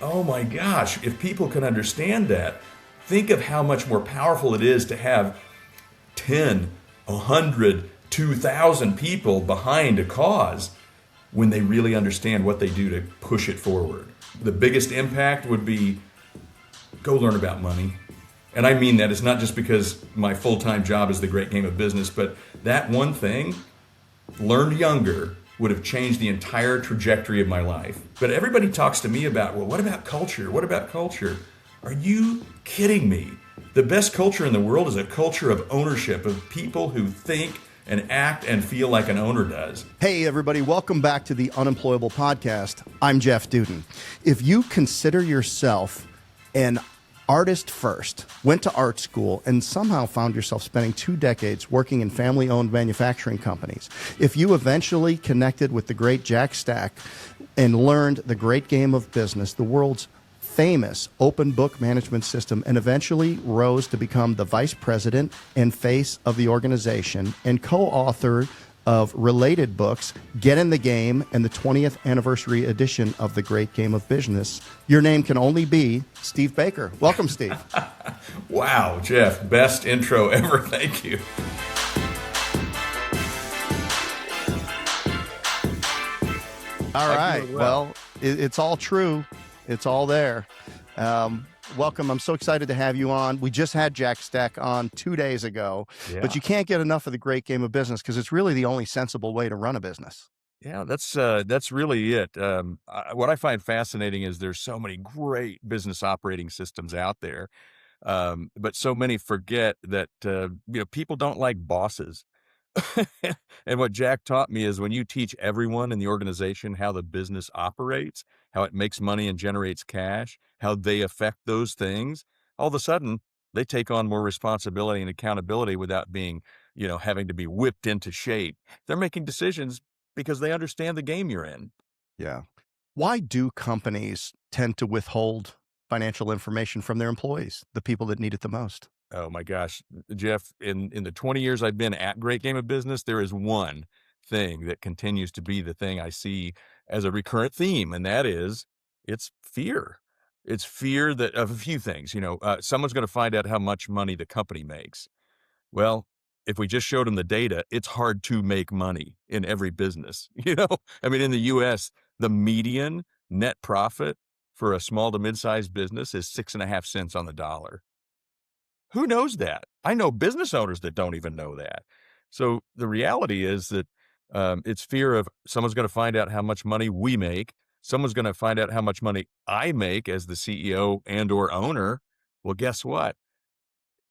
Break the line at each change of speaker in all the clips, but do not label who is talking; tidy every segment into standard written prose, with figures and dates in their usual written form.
Oh my gosh, if people can understand that, think of how much more powerful it is to have 10, 100, 2,000 people behind a cause when they really understand what they do to push it forward. The biggest impact would be go learn about money. And I mean that it's not just because my full-time job is the great game of business, but that one thing, learned younger, would have changed the entire trajectory of my life. But everybody talks to me about, well, what about culture? What about culture? Are you kidding me? The best culture in the world is a culture of ownership, of people who think and act and feel like an owner does.
Hey, everybody, welcome back to the Unemployable podcast. I'm Jeff Dudan. If you consider yourself an artist first, went to art school, and somehow found yourself spending 2 decades working in family-owned manufacturing companies, if you eventually connected with the great Jack Stack and learned the great game of business, the world's famous open book management system, and eventually rose to become the vice president and face of the organization and co-author of related books, Get in the Game, and the 20th anniversary edition of The Great Game of Business, your name can only be Steve Baker. Welcome, Steve.
Wow, Jeff, best intro ever. Thank you.
All right. Well, it's all true. It's all there. Welcome. I'm so excited to have you on. We just had Jack Stack on 2 days ago, but you can't get enough of the great game of business because it's really the only sensible way to run a business.
Yeah, that's really it. What I find fascinating is there's so many great business operating systems out there, but so many forget that people don't like bosses. And what Jack taught me is when you teach everyone in the organization how the business operates, how it makes money and generates cash, how they affect those things, all of a sudden they take on more responsibility and accountability without being, having to be whipped into shape. They're making decisions because they understand the game you're in.
Yeah. Why do companies tend to withhold financial information from their employees, the people that need it the most?
Oh my gosh, Jeff, in the 20 years I've been at Great Game of Business, there is one thing that continues to be the thing I see as a recurrent theme, and that is it's fear. It's fear that of a few things. Someone's going to find out how much money the company makes. Well, if we just showed them the data, it's hard to make money in every business. I mean, in the U.S., the median net profit for a small to mid-sized business is 6.5 cents on the dollar. Who knows that? I know business owners that don't even know that. So the reality is that it's fear of someone's going to find out how much money we make. Someone's going to find out how much money I make as the CEO and or owner. Well, guess what?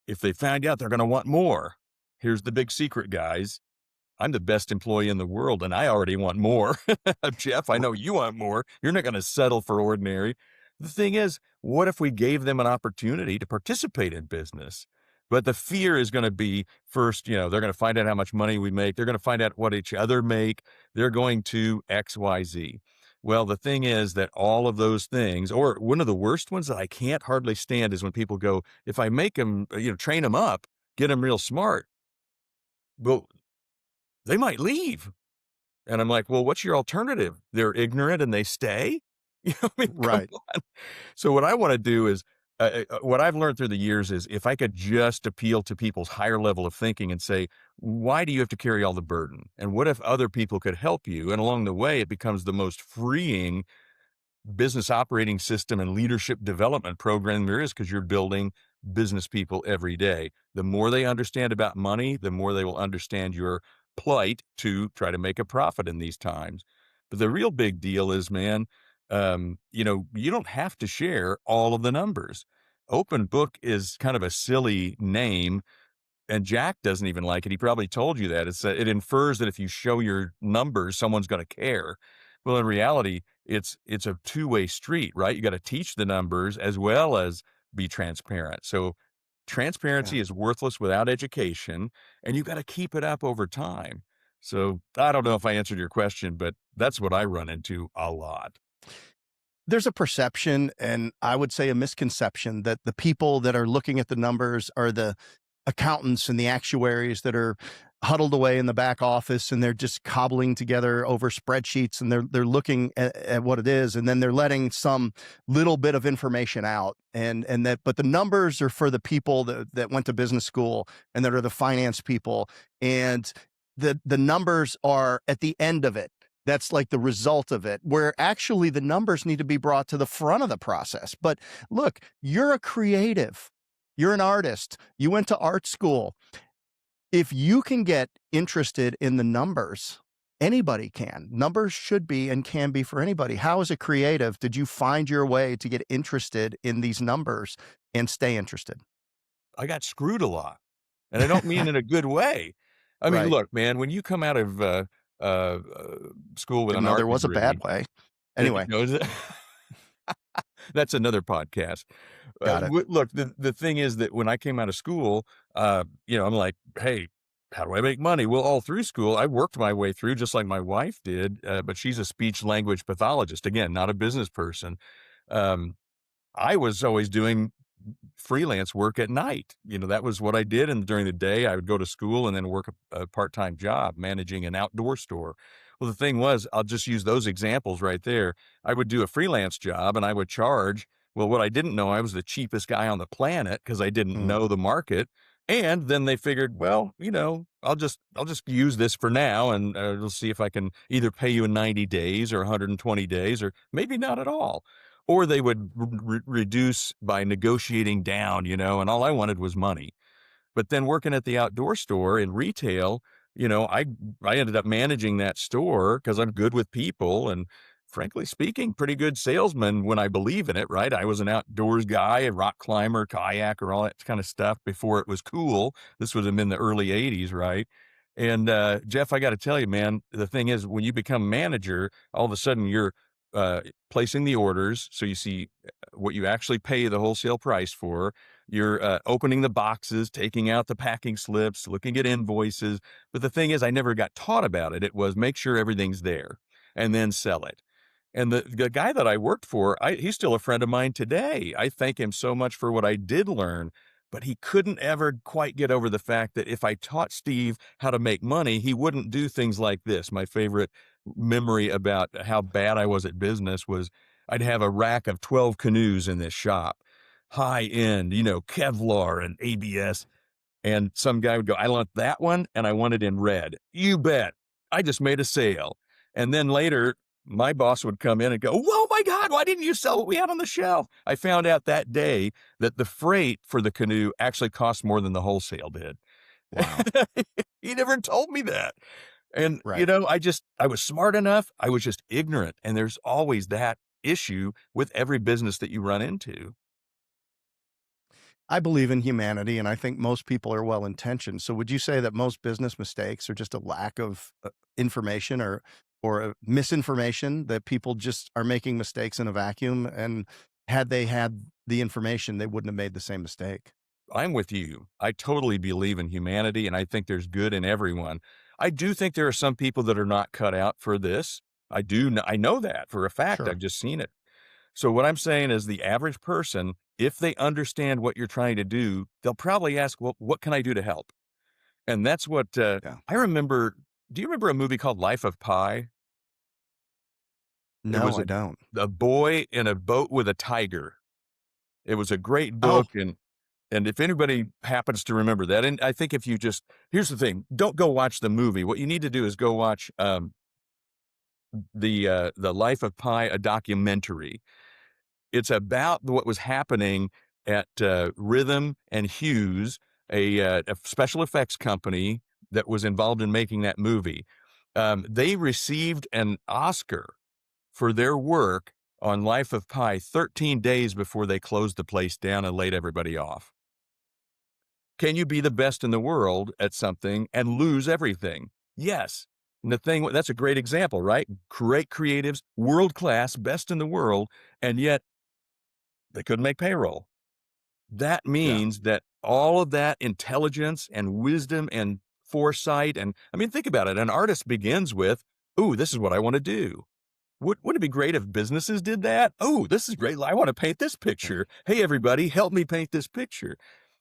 If they find out, they're going to want more. Here's the big secret, guys. I'm the best employee in the world, and I already want more. Jeff, I know you want more. You're not going to settle for ordinary. The thing is, what if we gave them an opportunity to participate in business? But the fear is going to be first, they're going to find out how much money we make. They're going to find out what each other make. They're going to X, Y, Z. Well, the thing is that all of those things, or one of the worst ones that I can't hardly stand is when people go, if I make them, train them up, get them real smart, well, they might leave. And I'm like, well, what's your alternative? They're ignorant and they stay? I mean,
Right.
come on. So what I want to do is, what I've learned through the years is if I could just appeal to people's higher level of thinking and say, why do you have to carry all the burden? And what if other people could help you? And along the way, it becomes the most freeing business operating system and leadership development program there is because you're building business people every day. The more they understand about money, the more they will understand your plight to try to make a profit in these times. But the real big deal is, man, you don't have to share all of the numbers. Open book is kind of a silly name, and Jack doesn't even like it. He probably told you that. It infers that if you show your numbers, someone's going to care. Well, in reality, it's a two-way street, right? You got to teach the numbers as well as be transparent. So transparency is worthless without education, and you got to keep it up over time. So I don't know if I answered your question, but that's what I run into a lot.
There's a perception, and I would say a misconception, that the people that are looking at the numbers are the accountants and the actuaries that are huddled away in the back office, and they're just cobbling together over spreadsheets, and they're looking at what it is, and then they're letting some little bit of information out, and that, but the numbers are for the people that went to business school and that are the finance people, and the numbers are at the end of it. That's like the result of it, where actually the numbers need to be brought to the front of the process. But look, you're a creative, you're an artist, you went to art school. If you can get interested in the numbers, anybody can. Numbers should be and can be for anybody. How, as a creative, did you find your way to get interested in these numbers and stay interested?
I got screwed a lot, and I don't mean in a good way. I mean,
Right.
look, man, when you come out of, uh, school with
Didn't
an
know there
art
was a bad
degree,
way.
you
Anyway,
know, that's another podcast.
got it.
Look, the thing is that when I came out of school, I'm like, "Hey, how do I make money?" Well, all through school, I worked my way through just like my wife did, but she's a speech language pathologist, again, not a business person. Um, I was always doing freelance work at night. That was what I did, and during the day, I would go to school and then work a part-time job managing an outdoor store. Well, the thing was, I'll just use those examples right there. I would do a freelance job, and I would charge. Well, what I didn't know, I was the cheapest guy on the planet because I didn't
Mm.
know the market, and then they figured, well, I'll just use this for now, and, we'll see if I can either pay you in 90 days or 120 days or maybe not at all. Or they would reduce by negotiating down, and all I wanted was money. But then working at the outdoor store in retail, I ended up managing that store because I'm good with people and, frankly speaking, pretty good salesman when I believe in it, right? I was an outdoors guy, a rock climber, kayaker, all that kind of stuff before it was cool. This was in the early 80s, right? And, Jeff, I got to tell you, man, the thing is, when you become manager, all of a sudden you're uh, placing the orders. So you see what you actually pay the wholesale price for. You're opening the boxes, taking out the packing slips, looking at invoices. But the thing is, I never got taught about it. It was make sure everything's there and then sell it. And the guy that I worked for, he's still a friend of mine today. I thank him so much for what I did learn, but he couldn't ever quite get over the fact that if I taught Steve how to make money, he wouldn't do things like this. My favorite memory about how bad I was at business was I'd have a rack of 12 canoes in this shop, high end, Kevlar and ABS. And some guy would go, "I want that one, and I want it in red." "You bet. I just made a sale." And then later, my boss would come in and go, "Whoa, my God, why didn't you sell what we had on the shelf?" I found out that day that the freight for the canoe actually cost more than the wholesale did.
Wow.
He never told me that. And,
Right.
I was smart enough. I was just ignorant. And there's always that issue with every business that you run into.
I believe in humanity, and I think most people are well intentioned. So, would you say that most business mistakes are just a lack of information or misinformation, that people just are making mistakes in a vacuum? And had they had the information, they wouldn't have made the same mistake.
I'm with you. I totally believe in humanity, and I think there's good in everyone. I do think there are some people that are not cut out for this. I know that for a fact.
Sure.
I've just seen it. So what I'm saying is the average person, if they understand what you're trying to do, they'll probably ask, "Well, what can I do to help?" And that's what
Yeah.
I remember. Do you remember a movie called Life of Pi? It
No,
was
I don't.
a boy in a boat with a tiger. It was a great
Oh,
book, and if anybody happens to remember that, and I think if you just here's the thing, don't go watch the movie. What you need to do is go watch the Life of Pi, a documentary. It's about what was happening at Rhythm and Hughes, a special effects company that was involved in making that movie. They received an Oscar for their work on Life of Pi 13 days before they closed the place down and laid everybody off. Can you be the best in the world at something and lose everything? Yes. And the thing that's a great example, right? Great creatives, world class, best in the world, and yet they couldn't make payroll. That
yeah.
means that all of that intelligence and wisdom and foresight, and I mean, think about it. An artist begins with, "Ooh, this is what I want to do." Wouldn't it be great if businesses did that? "Oh, this is great. I want to paint this
Yeah.
picture. Hey, everybody, help me paint this picture."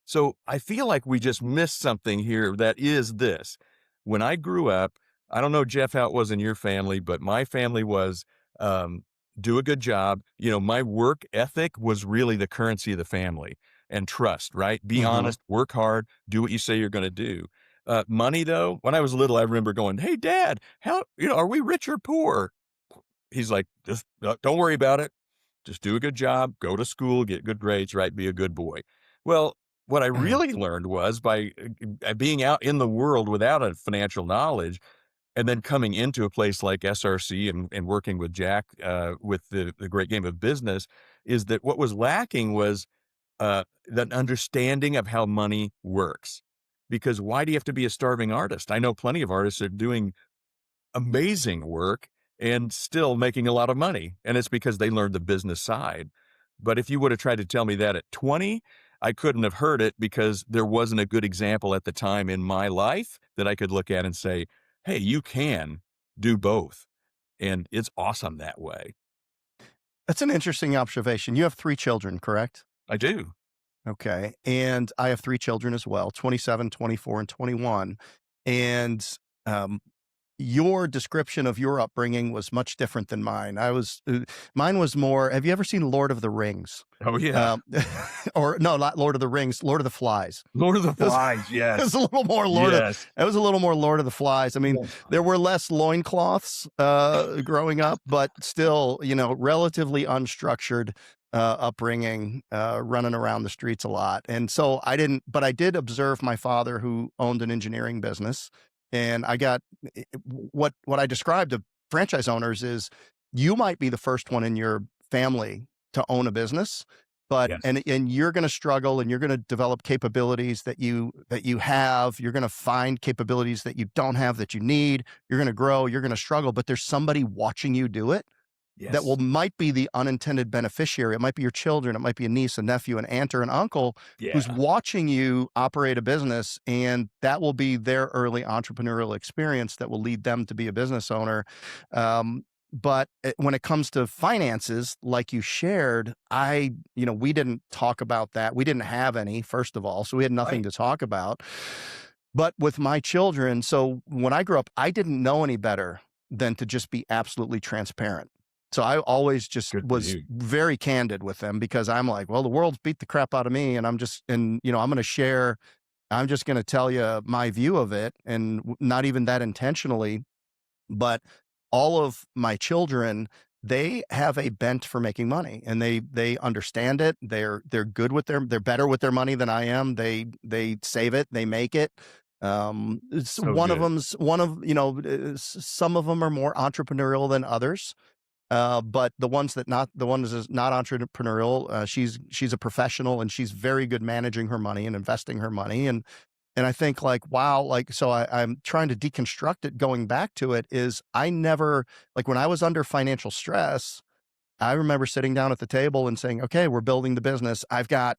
So I feel like we just missed something here that is this. When I grew up, I don't know, Jeff, how it was in your family, but my family was um, do a good job. You know, my work ethic was really the currency of the family and trust, right? Be
Hmm.
honest, work hard, do what you say you're going to do. Money, though, when I was little, I remember going, "Hey, Dad, how, are we rich or poor?" He's like, "Just don't worry about it. Just do a good job, go to school, get good grades, right? Be a good boy." Well, what I really learned was by being out in the world without a financial knowledge and then coming into a place like SRC and working with Jack with the great game of business is that what was lacking was that understanding of how money works. Because why do you have to be a starving artist? I know plenty of artists are doing amazing work and still making a lot of money, and it's because they learned the business side. But if you would have tried to tell me that at 20, I couldn't have heard it because there wasn't a good example at the time in my life that I could look at and say, "Hey, you can do both." And it's awesome that way.
That's an interesting observation. You have three children, correct?
I do.
Okay. And I have three children as well, 27, 24, and 21. And um, your description of your upbringing was much different than mine. Mine was more, have you ever seen Lord of the Rings?
Oh, yeah.
Um, or no, not Lord of the Rings, Lord of the Flies.
Lord of the
It was,
Flies,
it was
yes.
a little more
Yes.
it was a little more Lord of the Flies. I mean, there were less loincloths growing up, but still, relatively unstructured upbringing, running around the streets a lot. And so but I did observe my father who owned an engineering business. And I got what I described to franchise owners is you might be the first one in your family to own a business, but
Yes.
and you're going to struggle and you're going to develop capabilities that you have. You're going to find capabilities that you don't have that you need. You're going to grow, you're going to struggle, but there's somebody watching you do it that
Yes.
might be the unintended beneficiary. It might be your children, it might be a niece, a nephew, an aunt, or an uncle who's
Yeah.
watching you operate a business, and that will be their early entrepreneurial experience that will lead them to be a business owner. But when it comes to finances, like you shared, we didn't talk about that. We didn't have any, first of all, so we had nothing
Right.
to talk about. But with my children, so when I grew up, I didn't know any better than to just be absolutely transparent. So I always just
Good for
was
you.
very candid with them because I'm like, well, the world's beat the crap out of me, and I'm going to share. I'm just going to tell you my view of it, and not even that intentionally, but all of my children, they have a bent for making money, and they understand it. They're good with they're better with their money than I am. They save it, they make it. It's
So
one of
good.
them's one of some of them are more entrepreneurial than others. But the ones that's not entrepreneurial, she's a professional and she's very good managing her money and investing her money. And I think like, wow, like, so I'm trying to deconstruct it. Going back to it is I never, like when I was under financial stress, I remember sitting down at the table and saying, okay, we're building the business. I've got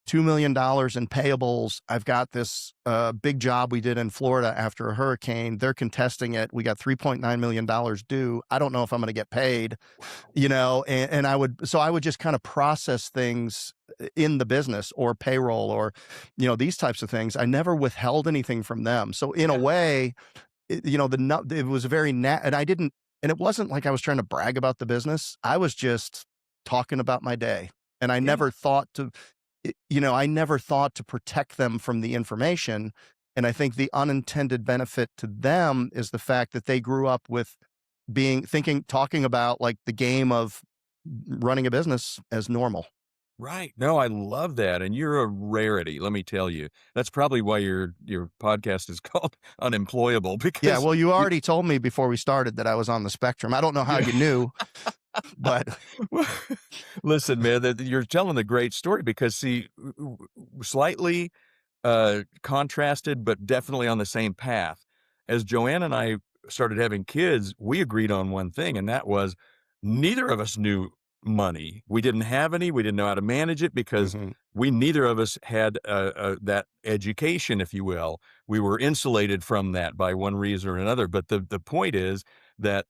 $2 million in payables. I've got this big job we did in Florida after a hurricane. They're contesting it. We got $3.9 million due. I don't know if I'm going to get paid,
Wow.
and I would just kind of process things in the business or payroll or, these types of things. I never withheld anything from them. So in a
Yeah.
way, it was very and I didn't, and it wasn't like I was trying to brag about the business. I was just talking about my day. And
Yeah.
I never thought to protect them from the information. And I think the unintended benefit to them is the fact that they grew up with talking about like the game of running a business as normal.
Right. No, I love that, and you're a rarity, let me tell you. That's probably why your podcast is called Unemployable
Yeah,
because
well, you
you
already told me before we started that I was on the spectrum. I don't know how
yeah.
you knew, but
Listen, man, that you're telling a great story because see, slightly, contrasted, but definitely on the same path. As Joanne and I started having kids, we agreed on one thing, and that was neither of us knew money. We didn't have any. We didn't know how to manage it because
Mhm.
we neither of us had that education, if you will. We were insulated from that by one reason or another. But the point is that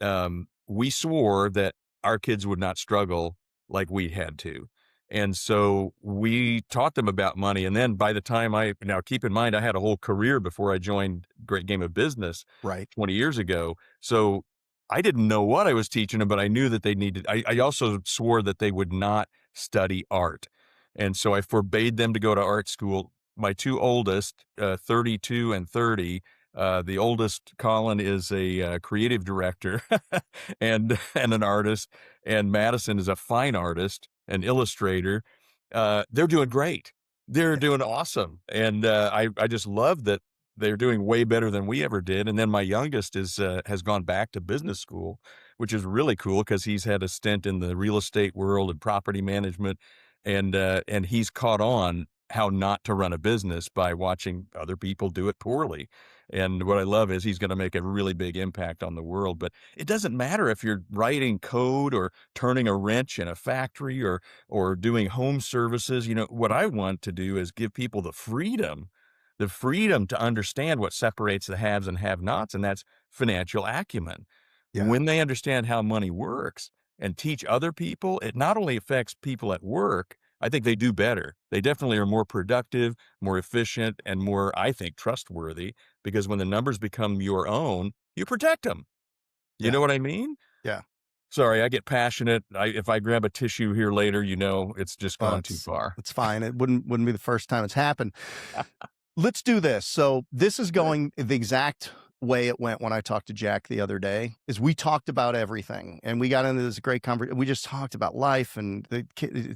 we swore that our kids would not struggle like we had to. And so we taught them about money. And then by the time now keep in mind, I had a whole career before I joined Great Game of Business
Right.
20 years ago. So I didn't know what I was teaching them, but I knew that they needed, I also swore that they would not study art. And so I forbade them to go to art school. My two oldest, 32 and 30, the oldest, Colin, is a creative director and an artist, and Madison is a fine artist, an illustrator. They're doing great. They're
Yeah.
doing awesome, and I just love that they're doing way better than we ever did. And then my youngest has gone back to business school, which is really cool because he's had a stint in the real estate world and property management, and he's caught on how not to run a business by watching other people do it poorly. And what I love is he's going to make a really big impact on the world. But it doesn't matter if you're writing code or turning a wrench in a factory or doing home services. You know, what I want to do is give people the freedom to understand what separates the haves and have-nots, and that's financial acumen.
Yeah.
When they understand how money works and teach other people, it not only affects people at work, I think they do better. They definitely are more productive, more efficient, and more, I think, trustworthy, because when the numbers become your own, you protect them. You
Yeah.
know what I mean?
Yeah.
Sorry, I get passionate. If I grab a tissue here later, it's just
Well,
gone too far.
it's fine. It wouldn't be the first time it's happened. Let's do this. So this is
Good.
going the exact way it went when I talked to Jack the other day. Is we talked about everything, and we got into this great conversation. We just talked about life and the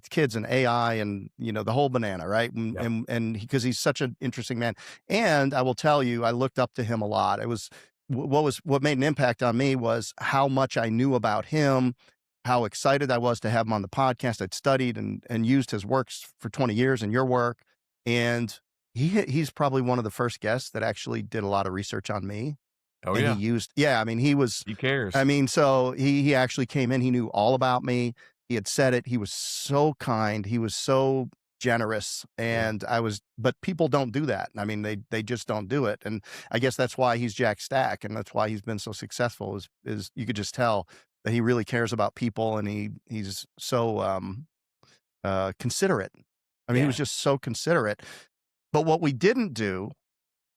kids and AI and the whole banana, right? And
Yep.
because he's such an interesting man. And I will tell you, I looked up to him a lot. It was what made an impact on me was how much I knew about him, how excited I was to have him on the podcast. I'd studied and used his works for 20 years and your work, and he's probably one of the first guests that actually did a lot of research on me,
Oh,
and he
yeah.
used yeah, I mean, he was
He
I
cares.
mean, so he actually came in, he knew all about me, he had said it, he was so kind, he was so generous,
Yeah.
and but people don't do that. I mean, they just don't do it, and I guess that's why he's Jack Stack, and that's why he's been so successful is you could just tell that he really cares about people, and he's so, considerate. I mean, he was
Yeah.
just so considerate. But what we didn't do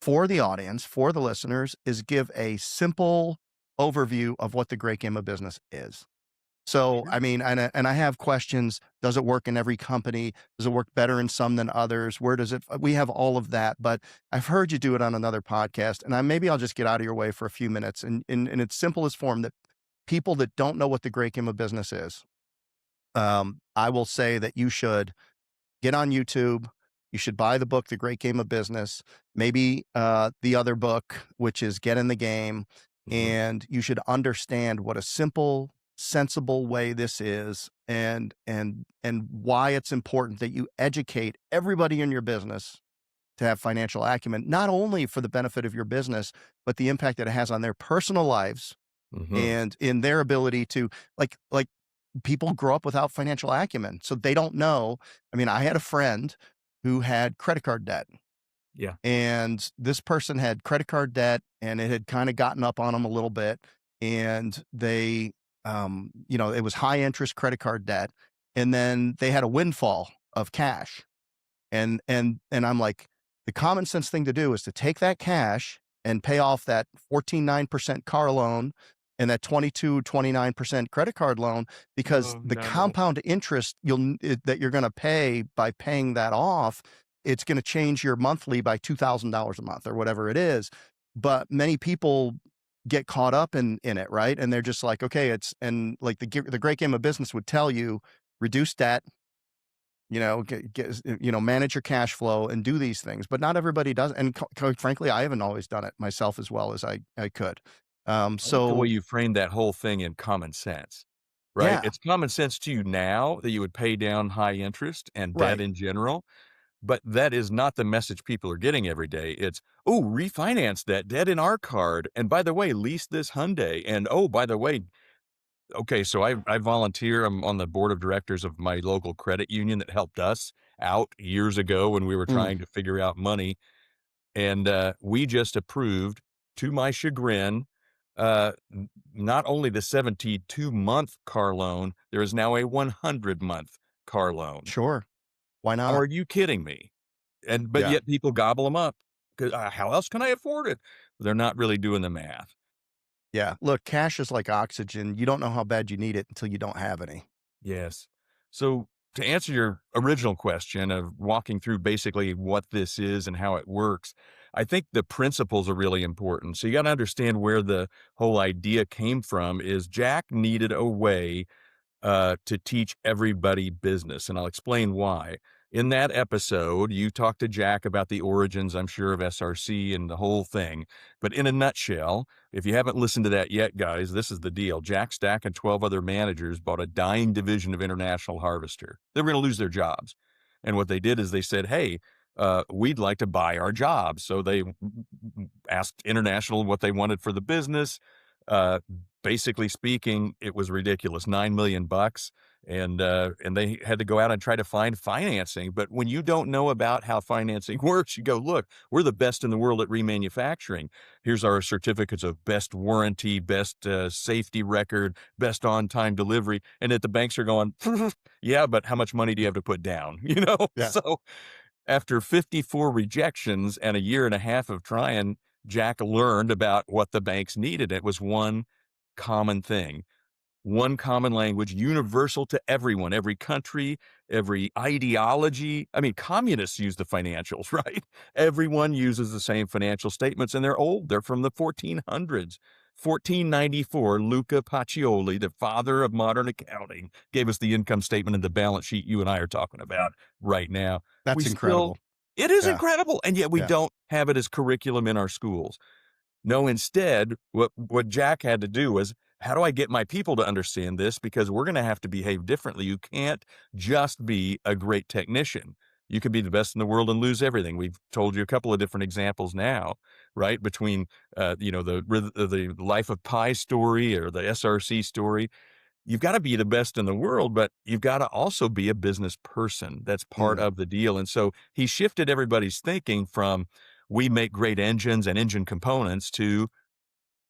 for the audience, for the listeners, is give a simple overview of what the great game of business is. So,
Sure.
I mean, and I have questions. Does it work in every company? Does it work better in some than others? Where does it? We have all of that, but I've heard you do it on another podcast, and maybe I'll just get out of your way for a few minutes. And in its simplest form, that people that don't know what the great game of business is, I will say that you should get on YouTube. You should buy the book, The Great Game of Business, maybe the other book, which is Get in the Game.
Mhm.
And you should understand what a simple, sensible way this is and why it's important that you educate everybody in your business to have financial acumen, not only for the benefit of your business, but the impact that it has on their personal lives
Mhm.
and in their ability to like people grow up without financial acumen. So they don't know. I mean, I had a friend who had credit card debt,
Yeah.
and this person had credit card debt and it had kind of gotten up on them a little bit. And they, it was high interest credit card debt. And then they had a windfall of cash. And I'm like, the common sense thing to do is to take that cash and pay off that 14.9% car loan and that 29% credit card loan, because
Oh,
the
no.
compound interest that you're going to pay by paying that off, it's going to change your monthly by $2,000 a month or whatever it is. But many people get caught up in it, right? And they're just like, okay, and like the great game of business would tell you, reduce debt, manage your cash flow and do these things, but not everybody does. And quite frankly, I haven't always done it myself as well as I could.
I like the way
So
you framed that whole thing in common sense, right?
yeah,
It's common sense to you now that you would pay down high interest and debt
right.
in general, but that is not the message people are getting every day. It's, "Oh, refinance that debt in our card, and by the way, lease this Hyundai, and oh, by the way." Okay, so I volunteer. I'm on the board of directors of my local credit union that helped us out years ago when we were
Mm,
trying to figure out money. And, we just approved, to my chagrin, not only the 72-month car loan, there is now a 100-month car loan.
Sure. Why not?
Are you kidding me? But
Yeah.
yet people gobble them up. 'Cause, how else can I afford it? They're not really doing the math.
Yeah. Look, cash is like oxygen. You don't know how bad you need it until you don't have any.
Yes. So to answer your original question of walking through basically what this is and how it works, I think the principles are really important. So you got to understand where the whole idea came from is Jack needed a way to teach everybody business, and I'll explain why. In that episode, you talked to Jack about the origins, I'm sure, of SRC and the whole thing. But in a nutshell, if you haven't listened to that yet, guys, this is the deal. Jack Stack and 12 other managers bought a dying division of International Harvester. They were going to lose their jobs. And what they did is they said, hey, we'd like to buy our jobs. So they asked International what they wanted for the business. Uh, Basically speaking, it was ridiculous, 9 million bucks. And they had to go out and try to find financing. But when you don't know about how financing works, you go, look, we're the best in the world at remanufacturing. Here's our certificates of best warranty, best safety record, best on-time delivery. And that the banks are going, yeah, but how much money do you have to put down?
Yeah.
So after 54 rejections and a year and a half of trying, Jack learned about what the banks needed. It was one common thing, one common language, universal to everyone, every country, every ideology. I mean, communists use the financials, right? Everyone uses the same financial statements, and they're old. They're from the 1400s. 1494, Luca Pacioli, the father of modern accounting, gave us the income statement and the balance sheet you and I are talking about right now. We
That's
still,
incredible.
it is
Yeah.
incredible, and yet we
Yeah.
don't have it as curriculum in our schools. No, instead, what Jack had to do was, how do I get my people to understand this? Because we're going to have to behave differently. You can't just be a great technician. You could be the best in the world and lose everything. We've told you a couple of different examples now, right? Between, the Life of Pi story or the SRC story. You've got to be the best in the world, but you've got to also be a business person. That's part
Mm.
of the deal. And so he shifted everybody's thinking from we make great engines and engine components to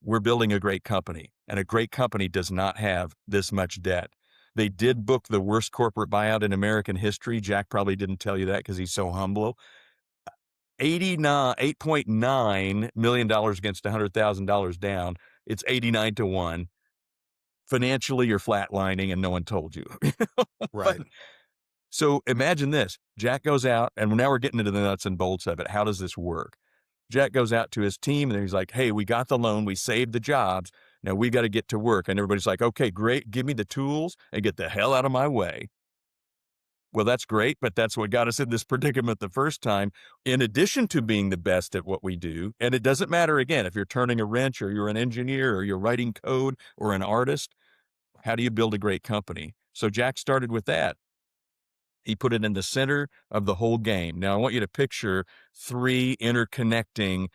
we're building a great company. And a great company does not have this much debt. They did book the worst corporate buyout in American history. Jack probably didn't tell you that because he's so humble. $8.9 million against $100,000 down. It's 89 to 1. Financially, you're flatlining and no one told you. But
Right.
so imagine this. Jack goes out, and now we're getting into the nuts and bolts of it. How does this work? Jack goes out to his team and he's like, hey, we got the loan. We saved the jobs. Now we got to get to work. And everybody's like, okay, great. Give me the tools and get the hell out of my way. Well, that's great, but that's what got us in this predicament the first time. In addition to being the best at what we do, and it doesn't matter again if you're turning a wrench or you're an engineer or you're writing code or an artist, how do you build a great company? So Jack started with that. He put it in the center of the whole game. Now I want you to picture three interconnecting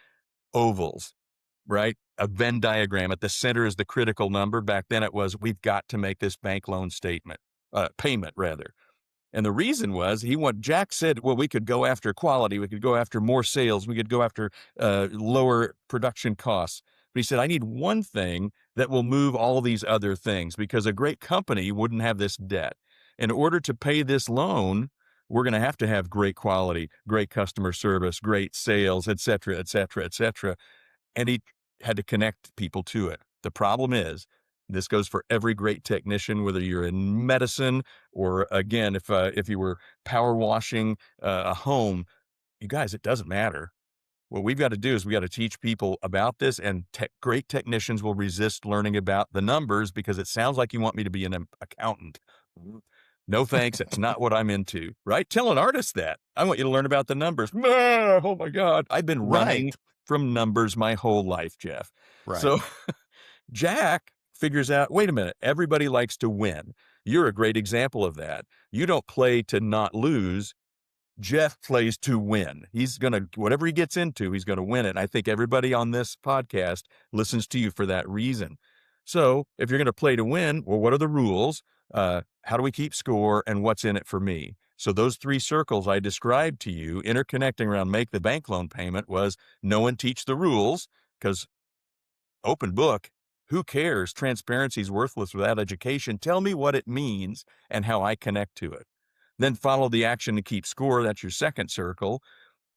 ovals, right? A Venn diagram. At the center is the critical number. Back then it was, we've got to make this bank loan payment rather. And the reason was Jack said, well, we could go after quality. We could go after more sales. We could go after lower production costs. But he said, I need one thing that will move all these other things because a great company wouldn't have this debt. In order to pay this loan, we're going to have great quality, great customer service, great sales, et cetera, et cetera, et cetera. And he had to connect people to it. The problem is, this goes for every great technician, whether you're in medicine or again, if you were power washing a home, you guys, it doesn't matter. What we've got to do is we got to teach people about this, and great technicians will resist learning about the numbers because it sounds like you want me to be an accountant. No thanks. That's not what I'm into, right? Tell an artist that. I want you to learn about the numbers. Ah, oh my God. I've been running
Right.
from numbers my whole life, Jeff.
Right.
So Jack figures out, wait a minute, everybody likes to win. You're a great example of that. You don't play to not lose. Jeff plays to win. He's going to, whatever he gets into, he's going to win it. And I think everybody on this podcast listens to you for that reason. So if you're going to play to win, well, what are the rules? How do we keep score and what's in it for me? So those three circles I described to you, interconnecting around make the bank loan payment, was no one teach the rules because open book. Who cares? Transparency is worthless without education. Tell me what it means and how I connect to it. Then follow the action to keep score. That's your second circle.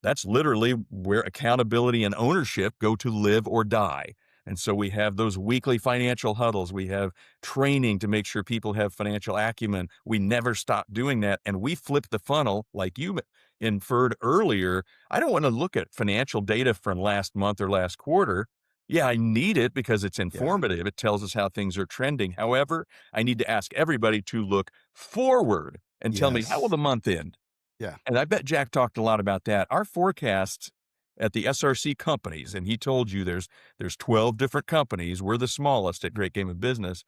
That's literally where accountability and ownership go to live or die. And so we have those weekly financial huddles. We have training to make sure people have financial acumen. We never stop doing that. And we flip the funnel, like you inferred earlier. I don't want to look at financial data from last month or last quarter. Yeah, I need it because it's
Yeah.
informative. It tells us how things are trending. However, I need to ask everybody to look forward and tell me, how will
Yes.
the month end?
Yeah.
And I bet Jack talked a lot about that. Our forecasts at the SRC companies, and he told you there's 12 different companies. We're the smallest at Great Game of Business.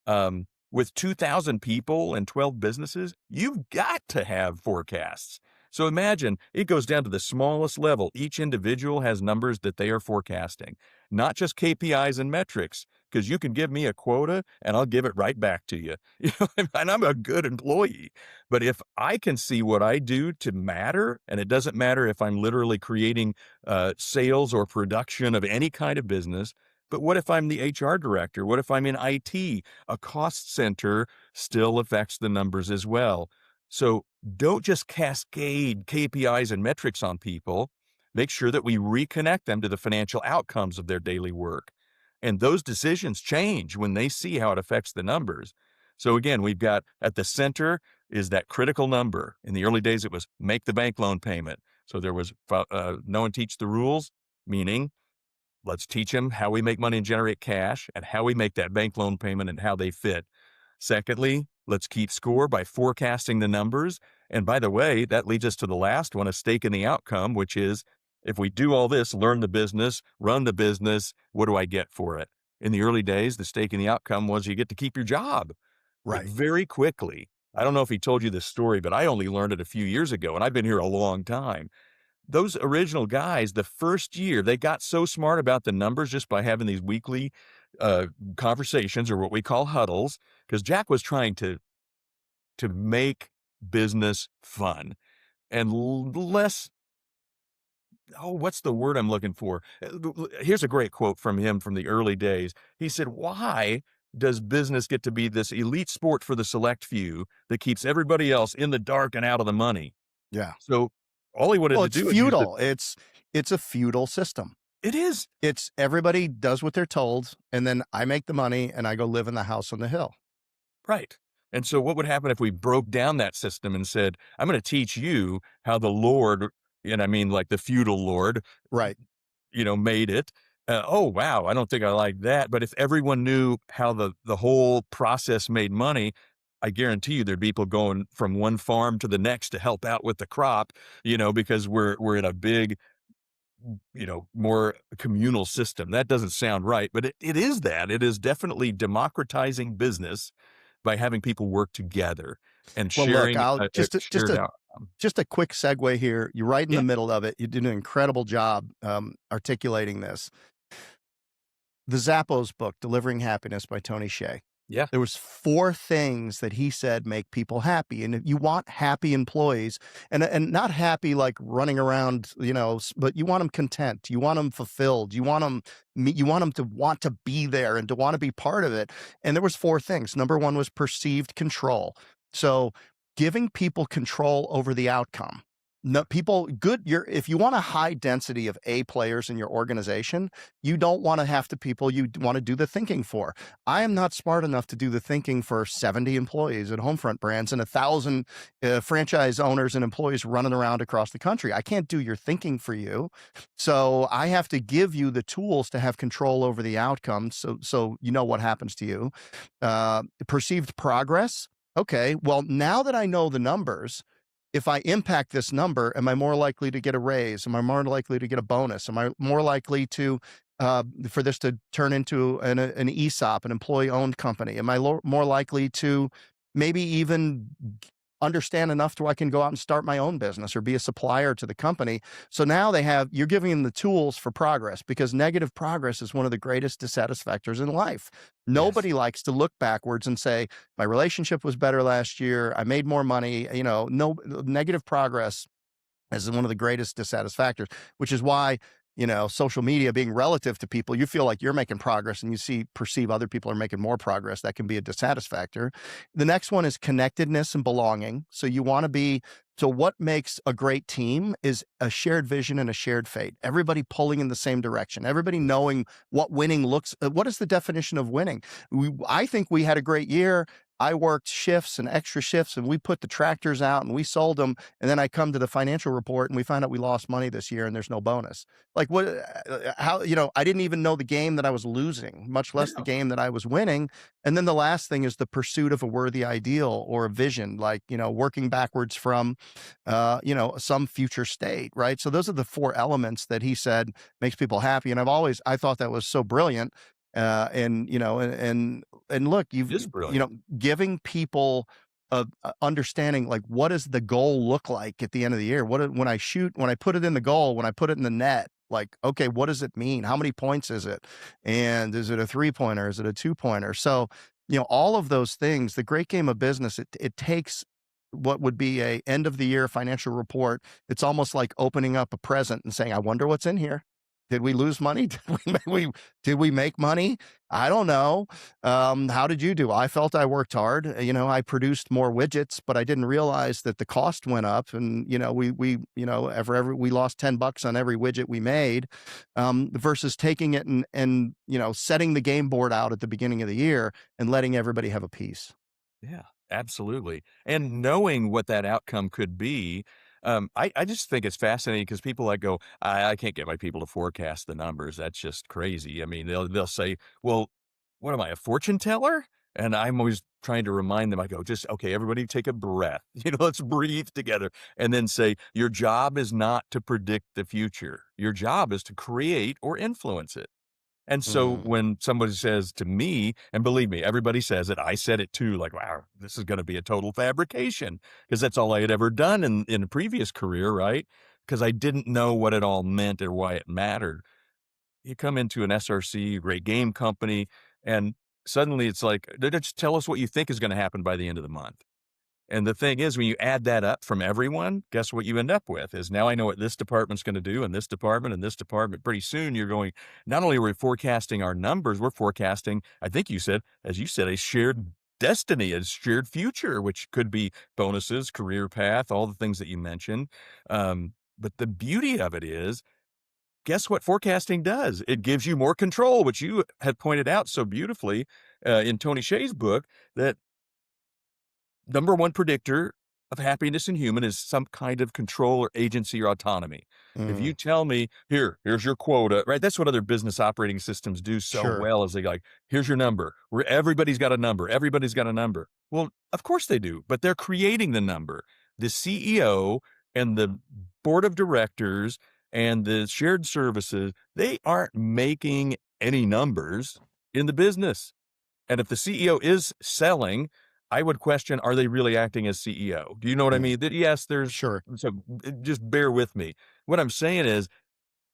With 2,000 people and 12 businesses, you've got to have forecasts. So imagine it goes down to the smallest level. Each individual has numbers that they are forecasting, not just KPIs and metrics, because you can give me a quota and I'll give it right back to you. And I'm a good employee. But if I can see what I do to matter, and it doesn't matter if I'm literally creating sales or production of any kind of business, but what if I'm the HR director? What if I'm in IT? A cost center still affects the numbers as well. So don't just cascade KPIs and metrics on people. Make sure that we reconnect them to the financial outcomes of their daily work. And those decisions change when they see how it affects the numbers. So again, we've got at the center is that critical number. In the early days, it was make the bank loan payment. So there was know and teach the rules, meaning let's teach them how we make money and generate cash and how we make that bank loan payment and how they fit. Secondly, let's keep score by forecasting the numbers. And by the way, that leads us to the last one, a stake in the outcome, which is if we do all this, learn the business, run the business, what do I get for it? In the early days, the stake in the outcome was you get to keep your job. But
Right.
very quickly, I don't know if he told you this story, but I only learned it a few years ago, and I've been here a long time. Those original guys, the first year, they got so smart about the numbers just by having these weekly uh, conversations or what we call huddles, because Jack was trying to make business fun and less. Oh, what's the word I'm looking for? Here's a great quote from him from the early days. He said, "Why does business get to be this elite sport for the select few that keeps everybody else in the dark and out of the money?"
Yeah.
So all he wanted
Well,
to
it's
do is use the.
feudal. It's a feudal system.
It is.
It's everybody does what they're told, and then I make the money and I go live in the house on the hill.
Right. And so what would happen if we broke down that system and said, I'm going to teach you how the Lord, and I mean like the feudal Lord,
Right.
made it. Oh, wow. I don't think I like that. But if everyone knew how the whole process made money, I guarantee you there'd be people going from one farm to the next to help out with the crop, because we're in a big, more communal system. That doesn't sound right, but it is that. It is definitely democratizing business by having people work together and
Well, look,
sharing
I'll
a shared outcome.
just a quick segue here. You're right in the
Yeah,
middle of it. You did an incredible job articulating this. The Zappos book, Delivering Happiness by Tony Hsieh.
yeah,
There was 4 things that he said make people happy, and if you want happy employees, and not happy like running around, but you want them content, you want them fulfilled, you want them to want to be there and to want to be part of it. And there was 4 things. Number 1 was perceived control. So giving people control over the outcome. No, people good. If you want a high density of A players in your organization, you don't want to have the people you want to do the thinking for. I am not smart enough to do the thinking for 70 employees at Homefront Brands and 1,000 franchise owners and employees running around across the country. I can't do your thinking for you. So I have to give you the tools to have control over the outcome. So you know what happens to you. Perceived progress. Okay, well, now that I know the numbers, if I impact this number, am I more likely to get a raise? Am I more likely to get a bonus? Am I more likely to for this to turn into an ESOP, an employee-owned company? Am I more likely to maybe even understand enough to where I can go out and start my own business or be a supplier to the company? So now you're giving them the tools for progress, because negative progress is one of the greatest dissatisfactors in life.
yes.
Nobody likes to look backwards and say, my relationship was better last year, I made more money. No, negative progress is one of the greatest dissatisfactors, which is why social media being relative to people, you feel like you're making progress and perceive other people are making more progress. That can be a dissatisfactor. The next one is connectedness and belonging. So what makes a great team is a shared vision and a shared fate. Everybody pulling in the same direction. Everybody knowing what winning what is the definition of winning? I think we had a great year. I worked shifts and extra shifts, and we put the tractors out and we sold them. And then I come to the financial report and we find out we lost money this year and there's no bonus. Like what, how, I didn't even know the game that I was losing, much
I
less the
know.
game that I was winning. And then the last thing is the pursuit of a worthy ideal or a vision, like, working backwards from, some future state. Right. So those are the four elements that he said makes people happy. And I thought that was so brilliant. And look,
It is brilliant.
giving people a understanding, like, what does the goal look like at the end of the year? When I put it in the goal, when I put it in the net, like, okay, what does it mean? How many points is it? And is it a 3-pointer? Is it a 2-pointer? So, all of those things, the great game of business, it takes what would be a end of the year financial report. It's almost like opening up a present and saying, I wonder what's in here. Did we lose money? Did we make money? I don't know. How did you do? I felt I worked hard. I produced more widgets, but I didn't realize that the cost went up, and we lost $10 on every widget we made, versus taking it and setting the game board out at the beginning of the year and letting everybody have a piece.
Yeah, absolutely. And knowing what that outcome could be, I just think it's fascinating because people like go, I can't get my people to forecast the numbers. That's just crazy. I mean, they'll say, well, what am I, a fortune teller? And I'm always trying to remind them, I go, just okay, everybody take a breath. Let's breathe together and then say, your job is not to predict the future. Your job is to create or influence it. And so
Mm,
when somebody says to me, and believe me, everybody says it, I said it too, like, wow, this is going to be a total fabrication, because that's all I had ever done in a previous career, right? Because I didn't know what it all meant or why it mattered. You come into an SRC, great game company, and suddenly it's like, they just tell us what you think is going to happen by the end of the month. And the thing is, when you add that up from everyone, guess what you end up with is now I know what this department's going to do and this department and this department. Pretty soon you're going, not only are we forecasting our numbers, we're forecasting, I think you said, as you said, a shared destiny, a shared future, which could be bonuses, career path, all the things that you mentioned. But the beauty of it is, guess what forecasting does? It gives you more control, which you had pointed out so beautifully in Tony Hsieh's book, that number one predictor of happiness in human is some kind of control or agency or autonomy. If you
mm,
tell me, here's your quota, right? That's what other business operating systems do so
sure.
well, is they like, here's your number, where everybody's got a number. Everybody's got a number. Well, of course they do, but they're creating the number. The CEO and the board of directors and the shared services, they aren't making any numbers in the business. And if the CEO is selling, I would question, are they really acting as CEO? Do you know what I
Mm,
mean? That yes, there's
sure.
so just bear with me. What I'm saying is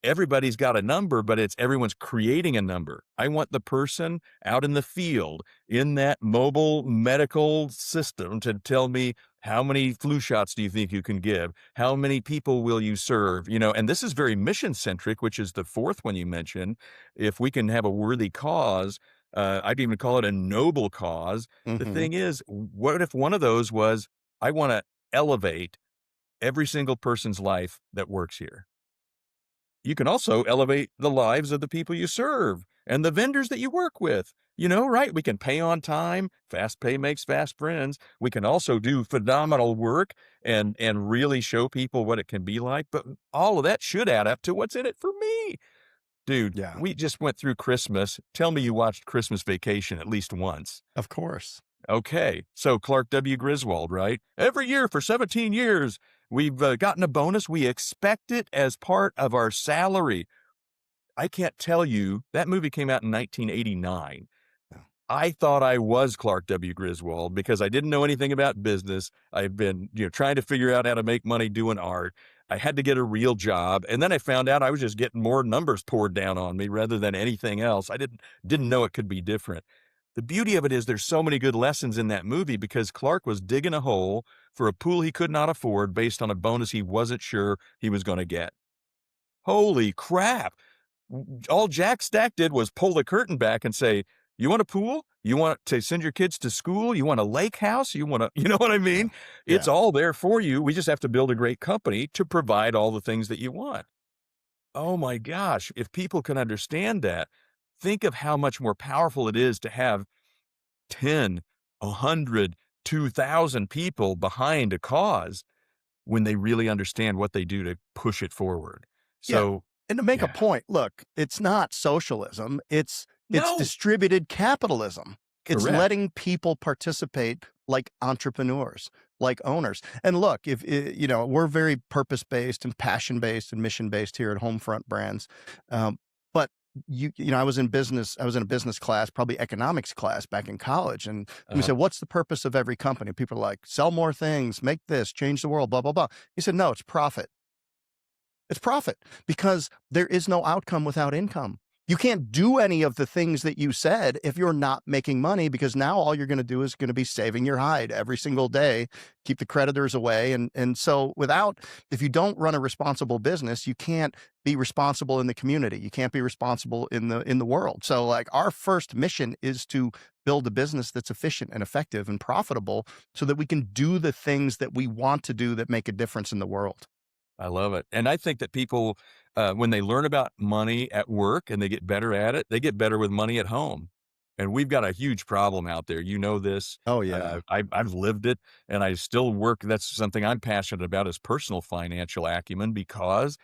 everybody's got a number, but it's everyone's creating a number. I want the person out in the field in that mobile medical system to tell me, how many flu shots do you think you can give? How many people will you serve? And this is very mission centric, which is the fourth one you mentioned. If we can have a worthy cause, I'd even call it a noble cause. The
Hmm.
thing is, what if one of those was, I want to elevate every single person's life that works here? You can also elevate the lives of the people you serve and the vendors that you work with. Right? We can pay on time. Fast pay makes fast friends. We can also do phenomenal work and really show people what it can be like. But all of that should add up to what's in it for me. Dude,
Yeah,
we just went through Christmas. Tell me you watched Christmas Vacation at least once.
of course.
Okay, so Clark W. Griswold, right? Every year for 17 years, we've gotten a bonus. We expect it as part of our salary. I can't tell you, that movie came out in 1989.
Yeah.
I thought I was Clark W. Griswold because I didn't know anything about business. I've been, trying to figure out how to make money doing art. I had to get a real job, and then I found out I was just getting more numbers poured down on me rather than anything else. I didn't know it could be different. The beauty of it is there's so many good lessons in that movie because Clark was digging a hole for a pool he could not afford based on a bonus he wasn't sure he was going to get. Holy crap. All Jack Stack did was pull the curtain back and say, you want a pool? You want to send your kids to school? You want a lake house? You want to, you know what I
Yeah.
mean? It's
Yeah.
all there for you. We just have to build a great company to provide all the things that you want. Oh my gosh. If people can understand that, think of how much more powerful it is to have 10, 100, 2,000 people behind a cause when they really understand what they do to push it forward.
Yeah.
So,
And to make a
yeah.
point, look, it's not socialism. It's
No,
distributed capitalism. It's
correct.
letting people participate like entrepreneurs, like owners. And look, if we're very purpose-based and passion-based and mission-based here at Homefront Brands. But I was in business, I was in a business class, probably economics class back in college. And we
Uh-huh.
said, what's the purpose of every company? People are like, sell more things, make this, change the world, blah, blah, blah. He said, no, it's profit. It's profit because there is no outcome without income. You can't do any of the things that you said if you're not making money, because now all you're going to do is going to be saving your hide every single day, keep the creditors away. And so if you don't run a responsible business, you can't be responsible in the community. You can't be responsible in the world. So like our first mission is to build a business that's efficient and effective and profitable so that we can do the things that we want to do that make a difference in the world.
I love it. And I think that people, when they learn about money at work and they get better at it, they get better with money at home. And we've got a huge problem out there. You know this.
Oh yeah.
I've lived it, and I still work. That's something I'm passionate about, is personal financial acumen, because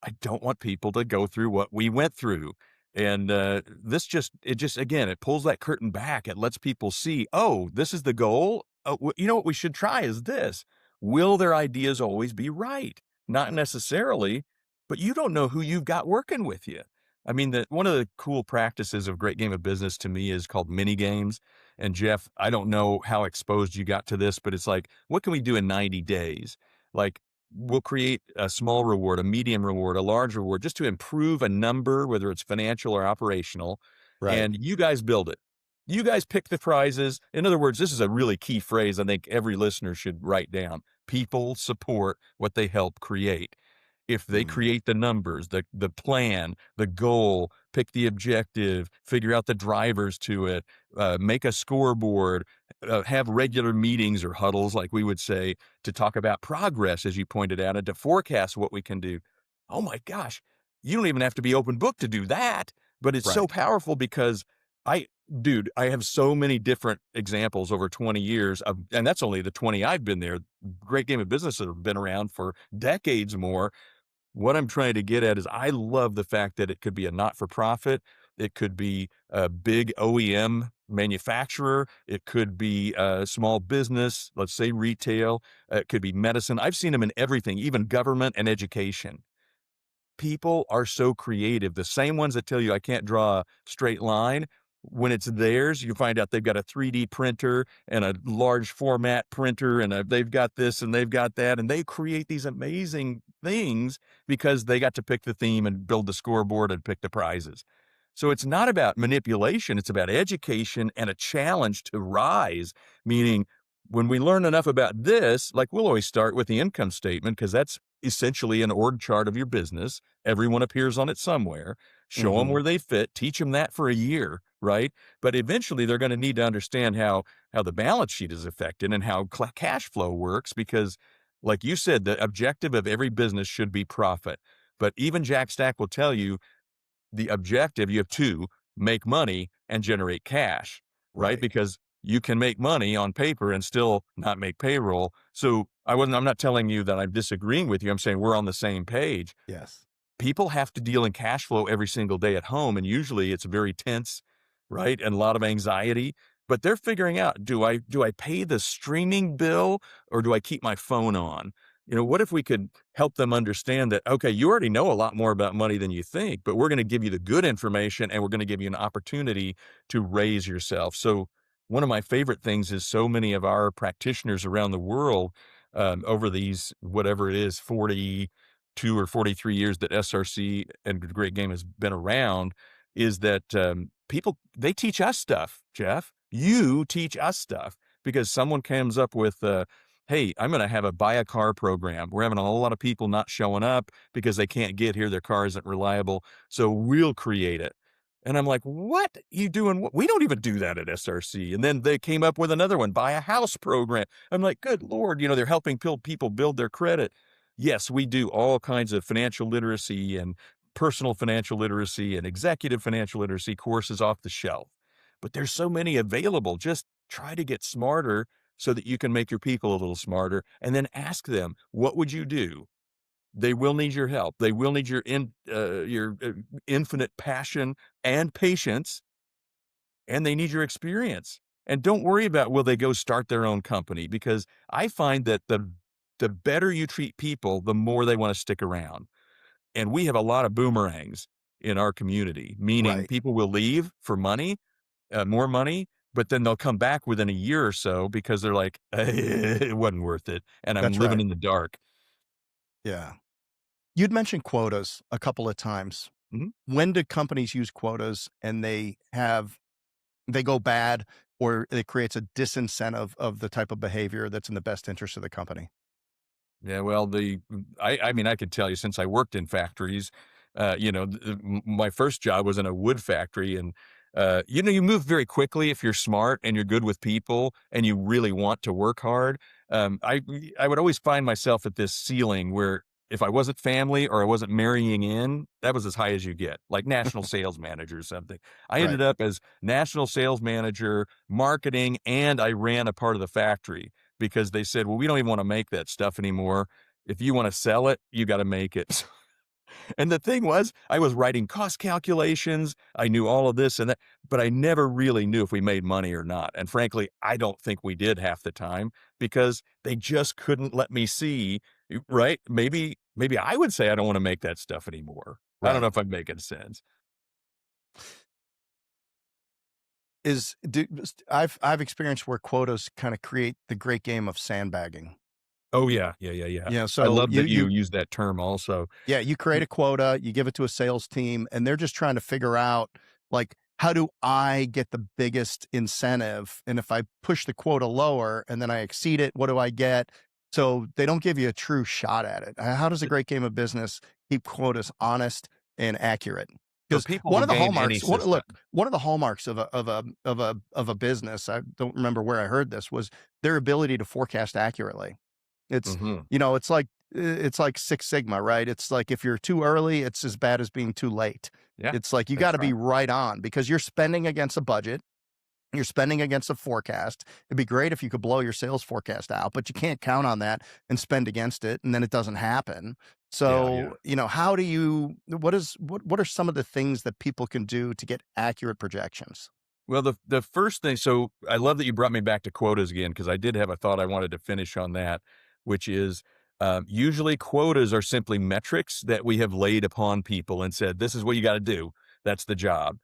I don't want people to go through what we went through. And again, it pulls that curtain back. It lets people see, oh, this is the goal. Oh, you know what we should try is this. Will their ideas always be right? Not necessarily, but you don't know who you've got working with you. I mean, one of the cool practices of Great Game of Business to me is called mini games. And Jeff, I don't know how exposed you got to this, but it's like, what can we do in 90 days? Like, we'll create a small reward, a medium reward, a large reward, just to improve a number, whether it's financial or operational.
Right.
And you guys build it. You guys pick the prizes. In other words, this is a really key phrase I think every listener should write down. People support what they help create. If they
Mm.
create the numbers, the plan, the goal, pick the objective, figure out the drivers to it, make a scoreboard, have regular meetings or huddles, like we would say, to talk about progress, as you pointed out, and to forecast what we can do. Oh my gosh, you don't even have to be open book to do that, but it's so
Right.
powerful because I have so many different examples over 20 years of, and that's only the 20 I've been there. Great Game of Business that have been around for decades more. What I'm trying to get at is I love the fact that it could be a not-for-profit, it could be a big OEM manufacturer, it could be a small business, let's say retail, it could be medicine. I've seen them in everything, even government and education. People are so creative. The same ones that tell you I can't draw a straight line, when it's theirs, you find out they've got a 3D printer and a large format printer, and they've got this and they've got that, and they create these amazing things because they got to pick the theme and build the scoreboard and pick the prizes. So it's not about manipulation, it's about education and a challenge to rise, meaning when we learn enough about this, like we'll always start with the income statement because that's essentially an org chart of your business. Everyone appears on it somewhere. Show them
Mhm.
where they fit, teach them that for a year, right? But eventually they're going to need to understand how the balance sheet is affected and how cash flow works, because like you said, the objective of every business should be profit. But even Jack Stack will tell you the objective, you have two: make money and generate cash, right?
Right.
Because you can make money on paper and still not make payroll. So I'm not telling you that I'm disagreeing with you. I'm saying we're on the same page.
Yes.
People have to deal in cash flow every single day at home, and usually it's very tense, right? And a lot of anxiety, but they're figuring out, do I pay the streaming bill or do I keep my phone on? What if we could help them understand that, okay, you already know a lot more about money than you think, but we're going to give you the good information and we're going to give you an opportunity to raise yourself. So one of my favorite things is so many of our practitioners around the world, over these, whatever it is, 42 or 43 years that SRC and the Great Game has been around, is that people, they teach us stuff, Jeff. You teach us stuff because someone comes up with hey, I'm going to have a buy a car program. We're having a whole lot of people not showing up because they can't get here. Their car isn't reliable. So we'll create it. And I'm like, what? You doing what? We don't even do that at SRC. And then they came up with another one, buy a house program. I'm like, good Lord, they're helping people build their credit. Yes, we do all kinds of financial literacy and personal financial literacy and executive financial literacy courses off the shelf. But there's so many available. Just try to get smarter so that you can make your people a little smarter, and then ask them, what would you do? They will need your help. They will need your infinite passion and patience, and they need your experience. And don't worry about will they go start their own company, because I find that the better you treat people, the more they want to stick around. And we have a lot of boomerangs in our community, meaning
Right.
people will leave for money, more money, but then they'll come back within a year or so because they're like, it wasn't worth it, and I'm
That's
living
right.
in the dark.
Yeah. You'd mentioned quotas a couple of times.
Mhm.
When do companies use quotas and they go bad, or it creates a disincentive of the type of behavior that's in the best interest of the company?
Yeah, well, I mean, I could tell you since I worked in factories, my first job was in a wood factory, and you move very quickly if you're smart and you're good with people and you really want to work hard. I would always find myself at this ceiling where if I wasn't family or I wasn't marrying in, that was as high as you get, like national sales manager or something. I
Right.
ended up as national sales manager, marketing, and I ran a part of the factory because they said, well, we don't even want to make that stuff anymore. If you want to sell it, you got to make it. And the thing was, I was writing cost calculations. I knew all of this and that, but I never really knew if we made money or not. And frankly, I don't think we did half the time because they just couldn't let me see, right? Maybe I would say I don't want to make that stuff anymore. I don't know
Right.
if I'm making sense.
I've experienced where quotas kind of create the great game of sandbagging.
Oh yeah, yeah, yeah, yeah. I
So
love that you use that term also.
yeah, you create a quota, you give it to a sales team, and they're just trying to figure out, like, how do I get the biggest incentive? And if I push the quota lower and then I exceed it, what do I get? So they don't give you a true shot at it. How does a great game of business keep quotas honest and accurate?
But
Because
people will game any system.
one of the hallmarks of a business, I don't remember where I heard this, was their ability to forecast accurately. It's,
Mhm.
it's like Six Sigma, right? It's like if you're too early, it's as bad as being too late.
Yeah,
It's like you
that's
gotta be
right.
right on because you're spending against a budget, you're spending against a forecast. It'd be great if you could blow your sales forecast out, but you can't count on that and spend against it, and then it doesn't happen.
Yeah, yeah.
So, how do you what are some of the things that people can do to get accurate projections?
Well, the first thing, so I love that you brought me back to quotas again, because I did have a thought I wanted to finish on that, which is usually quotas are simply metrics that we have laid upon people and said, this is what you got to do. That's the job.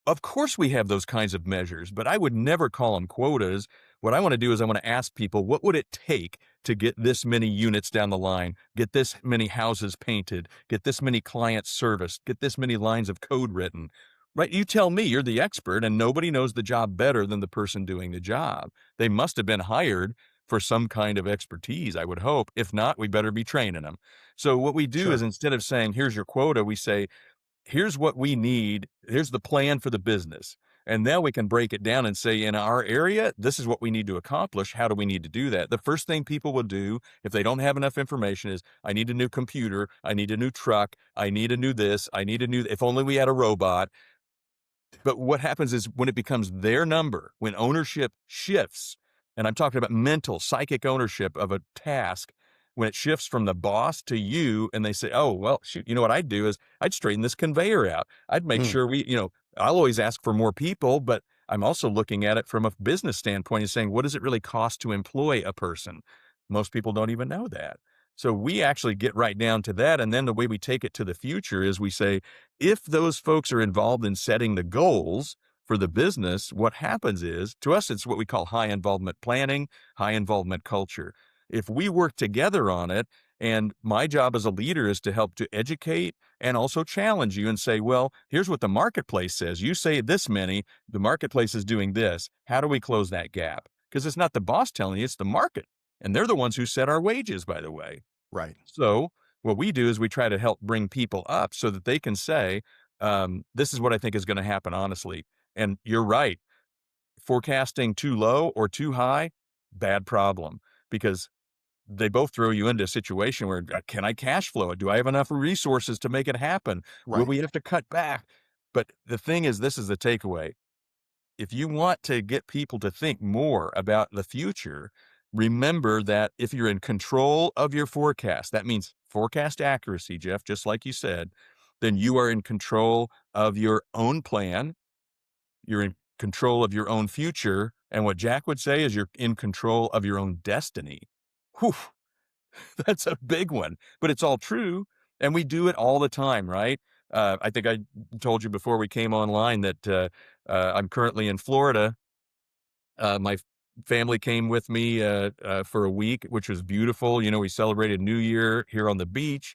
Of course, we have those kinds of measures, but I would never call them quotas. What I want to do is I want to ask people, what would it take to get this many units down the line, get this many houses painted, get this many clients serviced, get this many lines of code written? Right? You tell me, you're the expert, and nobody knows the job better than the person doing the job. They must have been hired for some kind of expertise, I would hope. If not, we better be training them. So what we do is
Sure.
instead of saying, here's your quota, we say, here's what we need. Here's the plan for the business. And now we can break it down and say, in our area, this is what we need to accomplish. How do we need to do that? The first thing people will do if they don't have enough information is, I need a new computer. I need a new truck. I need a new this. I need a new, if only we had a robot. But what happens is when it becomes their number, when ownership shifts, and I'm talking about mental, psychic ownership of a task, when it shifts from the boss to you and they say, oh, well, shoot, you know what I'd do is I'd straighten this conveyor out. I'd make
Mm,
sure I'll always ask for more people, but I'm also looking at it from a business standpoint and saying, what does it really cost to employ a person? Most people don't even know that. So we actually get right down to that. And then the way we take it to the future is we say, if those folks are involved in setting the goals for the business, what happens is, to us, it's what we call high involvement planning, high involvement culture. If we work together on it, and my job as a leader is to help to educate and also challenge you and say, well, here's what the marketplace says. You say this many, the marketplace is doing this. How do we close that gap? Because it's not the boss telling you, it's the market. And they're the ones who set our wages, by the way.
Right.
So what we do is we try to help bring people up so that they can say, this is what I think is going to happen, honestly. And you're right. Forecasting too low or too high, bad problem, because they both throw you into a situation where, can I cash flow it? Do I have enough resources to make it happen? Will
Right.
we have to cut back? But the thing is, this is the takeaway. If you want to get people to think more about the future, remember that if you're in control of your forecast, that means forecast accuracy, Jeff, just like you said, then you are in control of your own plan. You're in control of your own future. And what Jack would say is you're in control of your own destiny. Whew, that's a big one, but it's all true. And we do it all the time, right? I think I told you before we came online that I'm currently in Florida. My family came with me for a week, which was beautiful. You know, we celebrated New Year here on the beach.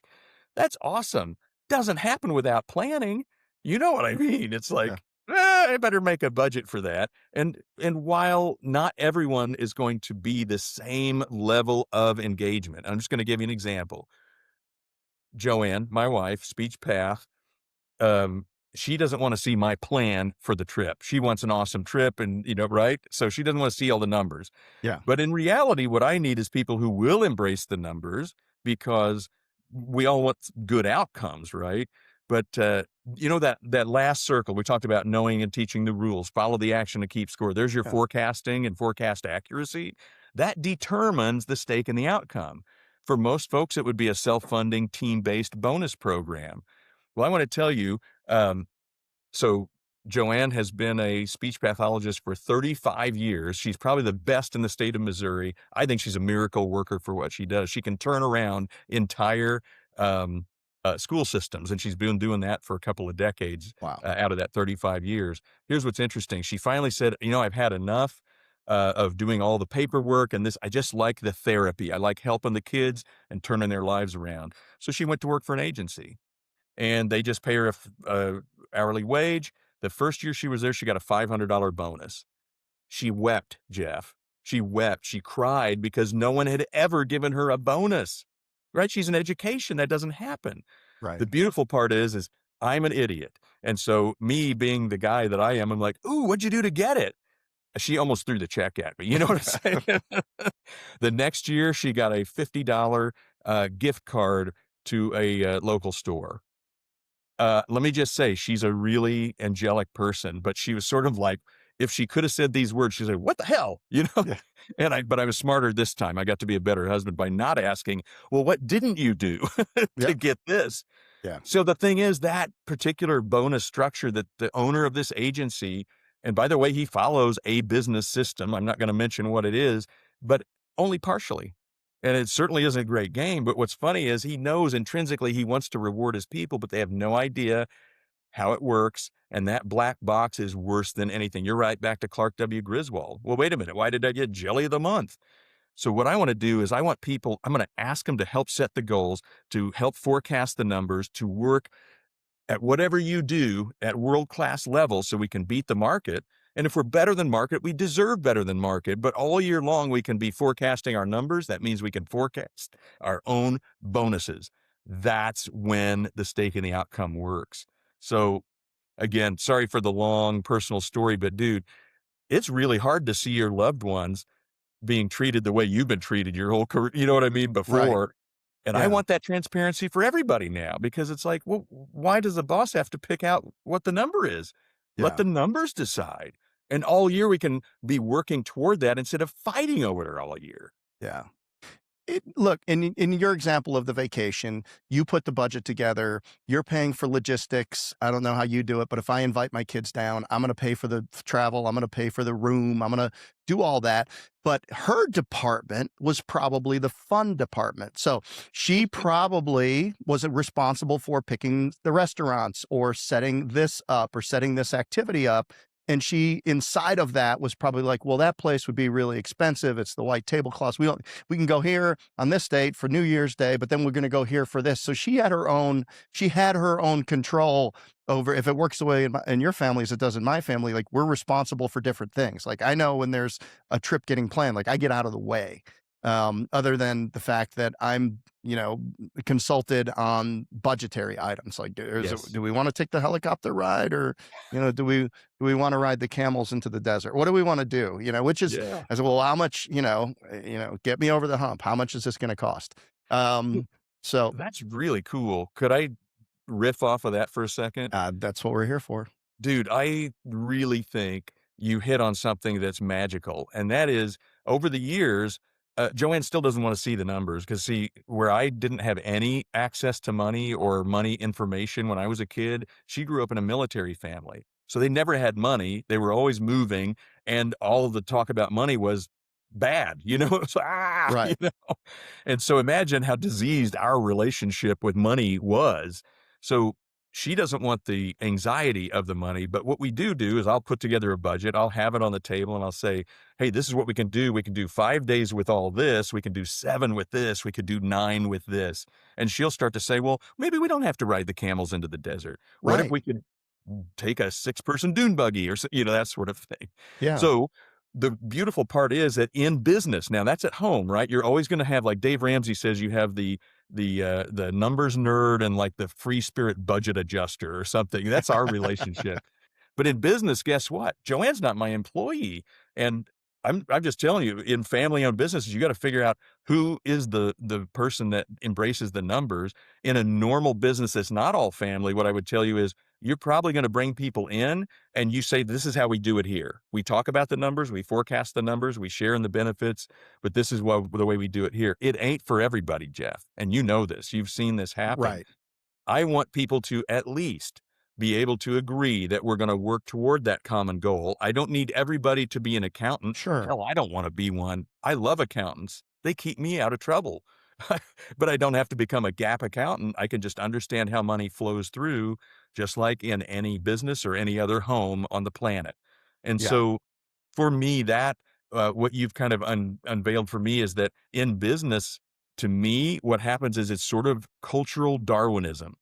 That's awesome. Doesn't happen without planning. You know what I mean? It's
Yeah.
like, I better make a budget for that. And while not everyone is going to be the same level of engagement, I'm just going to give you an example. Joanne, my wife, speech path, um, she doesn't wanna see my plan for the trip. She wants an awesome trip and, right? So she doesn't wanna see all the numbers.
Yeah.
But in reality, what I need is people who will embrace the numbers because we all want good outcomes, right? But, that last circle, we talked about knowing and teaching the rules, follow the action to keep score. There's your
Yeah.
forecasting and forecast accuracy. That determines the stake in the outcome. For most folks, it would be a self-funding, team-based bonus program. Well, I want to tell you, um, so Joanne has been a speech pathologist for 35 years. She's probably the best in the state of Missouri. I think she's a miracle worker for what she does. She can turn around entire school systems, and she's been doing that for a couple of decades
Wow.
out of that 35 years. Here's what's interesting. She finally said, I've had enough of doing all the paperwork and this. I just like the therapy. I like helping the kids and turning their lives around. So she went to work for an agency and they just pay her a hourly wage. The first year she was there, she got a $500 bonus. She wept, Jeff. She wept. She cried because no one had ever given her a bonus, right? She's in education. That doesn't happen.
Right.
The beautiful part is I'm an idiot. And so me being the guy that I am, I'm like, ooh, what'd you do to get it? She almost threw the check at me. You know what I'm saying? The next year, she got a $50 gift card to a local store. Let me just say, she's a really angelic person, but she was sort of like, if she could have said these words, she's like, "What the hell?" You know?
Yeah.
But I was smarter this time. I got to be a better husband by not asking, "Well, what didn't you do to
Yeah.
get this?"
Yeah.
So the thing is that particular bonus structure that the owner of this agency, and by the way, he follows a business system. I'm not going to mention what it is, but only partially. And it certainly isn't a great game. But what's funny is he knows intrinsically he wants to reward his people, but they have no idea how it works. And that black box is worse than anything. You're right, back to Clark W. Griswold. Well, wait a minute. Why did I get jelly of the month? So what I want to do is I'm going to ask them to help set the goals, to help forecast the numbers, to work at whatever you do at world-class level so we can beat the market. And if we're better than market, we deserve better than market. But all year long, we can be forecasting our numbers. That means we can forecast our own bonuses. That's when the stake in the outcome works. So again, sorry for the long personal story, but dude, it's really hard to see your loved ones being treated the way you've been treated your whole career, you know what I mean,
Right.
before. And I
Yeah.
want that transparency for everybody now because it's like, well, why does the boss have to pick out what the number is? Let
Yeah.
the numbers decide. And all year we can be working toward that instead of fighting over it all year.
Yeah. Look, in your example of the vacation, you put the budget together, you're paying for logistics. I don't know how you do it, but if I invite my kids down, I'm going to pay for the travel, I'm going to pay for the room, I'm going to do all that. But her department was probably the fun department. So she probably wasn't responsible for picking the restaurants or setting this up or setting this activity up. And she, inside of that, was probably like, well, that place would be really expensive. It's the white tablecloths. We can go here on this date for New Year's Day, but then we're going to go here for this. So she had her own control over, if it works the way in your family as it does in my family, like we're responsible for different things. Like I know when there's a trip getting planned, like I get out of the way. other than the fact that I'm, consulted on budgetary items. Like,
Yes.
do we want to take the helicopter ride, or, do we want to ride the camels into the desert? What do we want to do? Which is,
Yeah.
I said, well, how much, get me over the hump. How much is this going to cost?
Hmm,
Um, so
that's really cool. Could I riff off of that for a second?
that's what we're here for.
Dude, I really think you hit on something that's magical, and that is over the years, Joanne still doesn't wanna see the numbers because see, where I didn't have any access to money or money information when I was a kid, she grew up in a military family. So they never had money, they were always moving, and all of the talk about money was bad, you know? It's, you
Right.
know? And so imagine how diseased our relationship with money was. So she doesn't want the anxiety of the money, but what we do is I'll put together a budget, I'll have it on the table, and I'll say, "Hey, this is what we can do. We can do 5 days with all this, we can do 7 with this, we could do 9 with this." And she'll start to say, "Well, maybe we don't have to ride the camels into the desert. What if
Right.
we could take a six-person dune buggy," or that sort of thing.
Yeah.
So, the beautiful part is that in business now that's at home, right? You're always gonna have, like Dave Ramsey says, you have the numbers nerd and, like, the free spirit budget adjuster or something. That's our relationship. But in business, guess what? Joanne's not my employee, and I'm just telling you, in family-owned businesses, you gotta figure out who is the person that embraces the numbers. In a normal business that's not all family, what I would tell you is you're probably gonna bring people in, and you say, "This is how we do it here. We talk about the numbers, we forecast the numbers, we share in the benefits, but this is the way we do it here." It ain't for everybody, Jeff, and you know this. You've seen this happen.
Right.
I want people to at least be able to agree that we're going to work toward that common goal. I don't need everybody to be an accountant.
Sure.
Hell, I don't want to be one. I love accountants. They keep me out of trouble. But I don't have to become a gap accountant. I can just understand how money flows through, just like in any business or any other home on the planet. And
Yeah.
so for me, that what you've kind of unveiled for me is that in business, to me, what happens is it's sort of cultural Darwinism,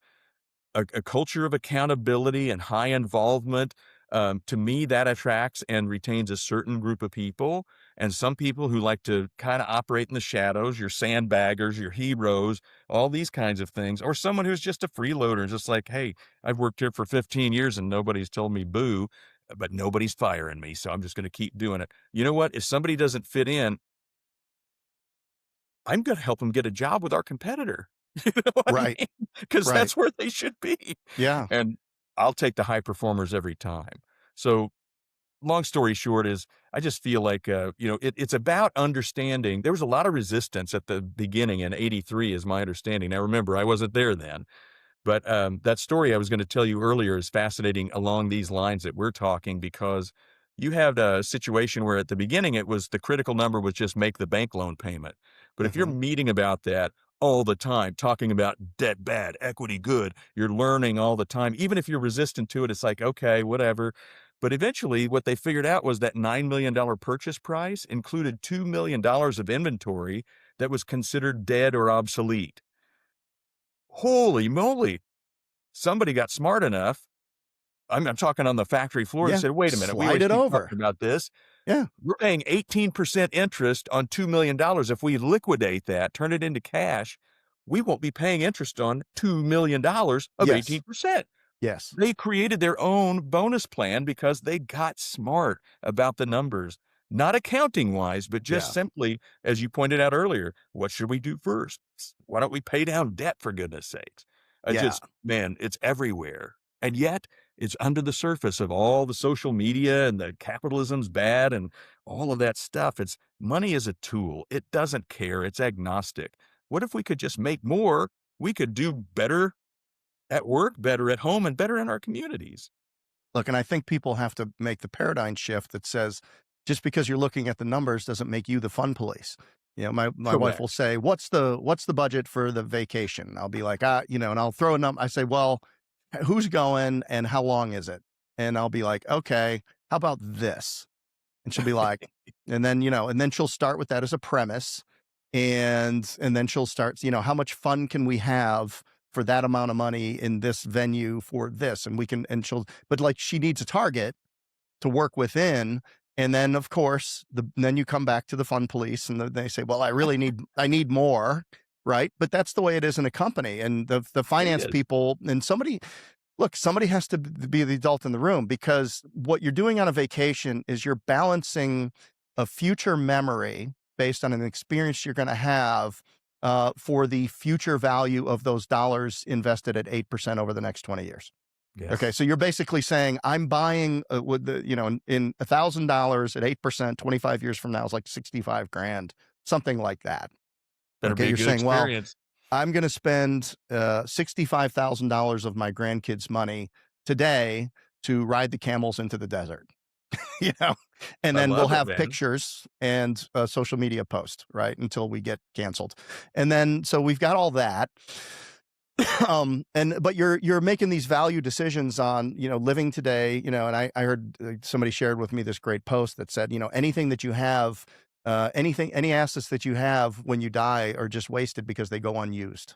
a culture of accountability and high involvement. To me, that attracts and retains a certain group of people, and some people who like to kind of operate in the shadows, your sandbaggers, your heroes, all these kinds of things, or someone who's just a freeloader, just like, hey, I've worked here for 15 years and nobody's told me boo, but nobody's firing me, so I'm just going to keep doing it. You know what? If somebody doesn't fit in, I'm gonna help them get a job with our competitor. You know what I
Right.
mean? Because
Right.
that's where they should be.
Yeah.
And I'll take the high performers every time. So, long story short is I just feel like, it's about understanding there was a lot of resistance at the beginning in '83 is my understanding. Now remember, I wasn't there then. But, that story I was gonna tell you earlier is fascinating along these lines that we're talking because you had a situation where at the beginning it was the critical number was just make the bank loan payment. But if you're
Hmm.
meeting about that all the time, talking about debt bad, equity good, you're learning all the time, even if you're resistant to it, it's like, "Okay, whatever." But eventually, what they figured out was that $9 million purchase price included $2 million of inventory that was considered dead or obsolete. Holy moly. Somebody got smart enough. I'm talking on the factory floor and
Yeah.
said, "Wait a minute, we
Slide
always
it
keep
over.
talking about this.
Yeah.
We're paying 18% interest on $2 million. If we liquidate that, turn it into cash, we won't be paying interest on $2 million of
Yes.
18%."
Yes.
They created their own bonus plan because they got smart about the numbers, not accounting wise, but just
Yeah.
simply, as you pointed out earlier, what should we do first? Why don't we pay down debt for goodness sakes? I
Yeah.
just, man, it's everywhere. And yet it's under the surface of all the social media and the capitalism's bad and all of that stuff. It's money is a tool. It doesn't care. It's agnostic. What if we could just make more? We could do better at work, better at home, and better in our communities.
Look, and I think people have to make the paradigm shift that says just because you're looking at the numbers doesn't make you the fun police. My wife will
Correct.
say, "What's the budget for the vacation?" I'll be like, and I'll throw a number. I say, "Well, who's going and how long is it?" And I'll be like, "Okay, how about this?" And she'll be like, and then she'll start with that as a premise, and then she'll start, how much fun can we have for that amount of money in this venue for this, and we can, and she'll, but like she needs a target to work within. And then, of course, then you come back to the fun police, and they say, "Well, I need more," right? But that's the way it is in a company, and the
It
finance
is.
people and somebody has to be the adult in the room, because what you're doing on a vacation is you're balancing a future memory based on an experience you're going to have for the future value of those dollars invested at 8% over the next 20 years. Okay,
Yes.
so you're basically saying I'm buying with in $1,000 at 8%, 25 years from now is like 65 grand, something like that.
Better
Okay,
be a
you're
good
saying, well,
experience.
I'm going to spend $65,000 of my grandkids' money today to ride the camels into the desert, you know, and
I
then we'll
love it,
have
man.
pictures and a social media post, right, until we get canceled, and then so we've got all that. And but you're making these value decisions on living today, and I heard somebody shared with me this great post that said, anything that you have, any assets that you have when you die are just wasted because they go unused.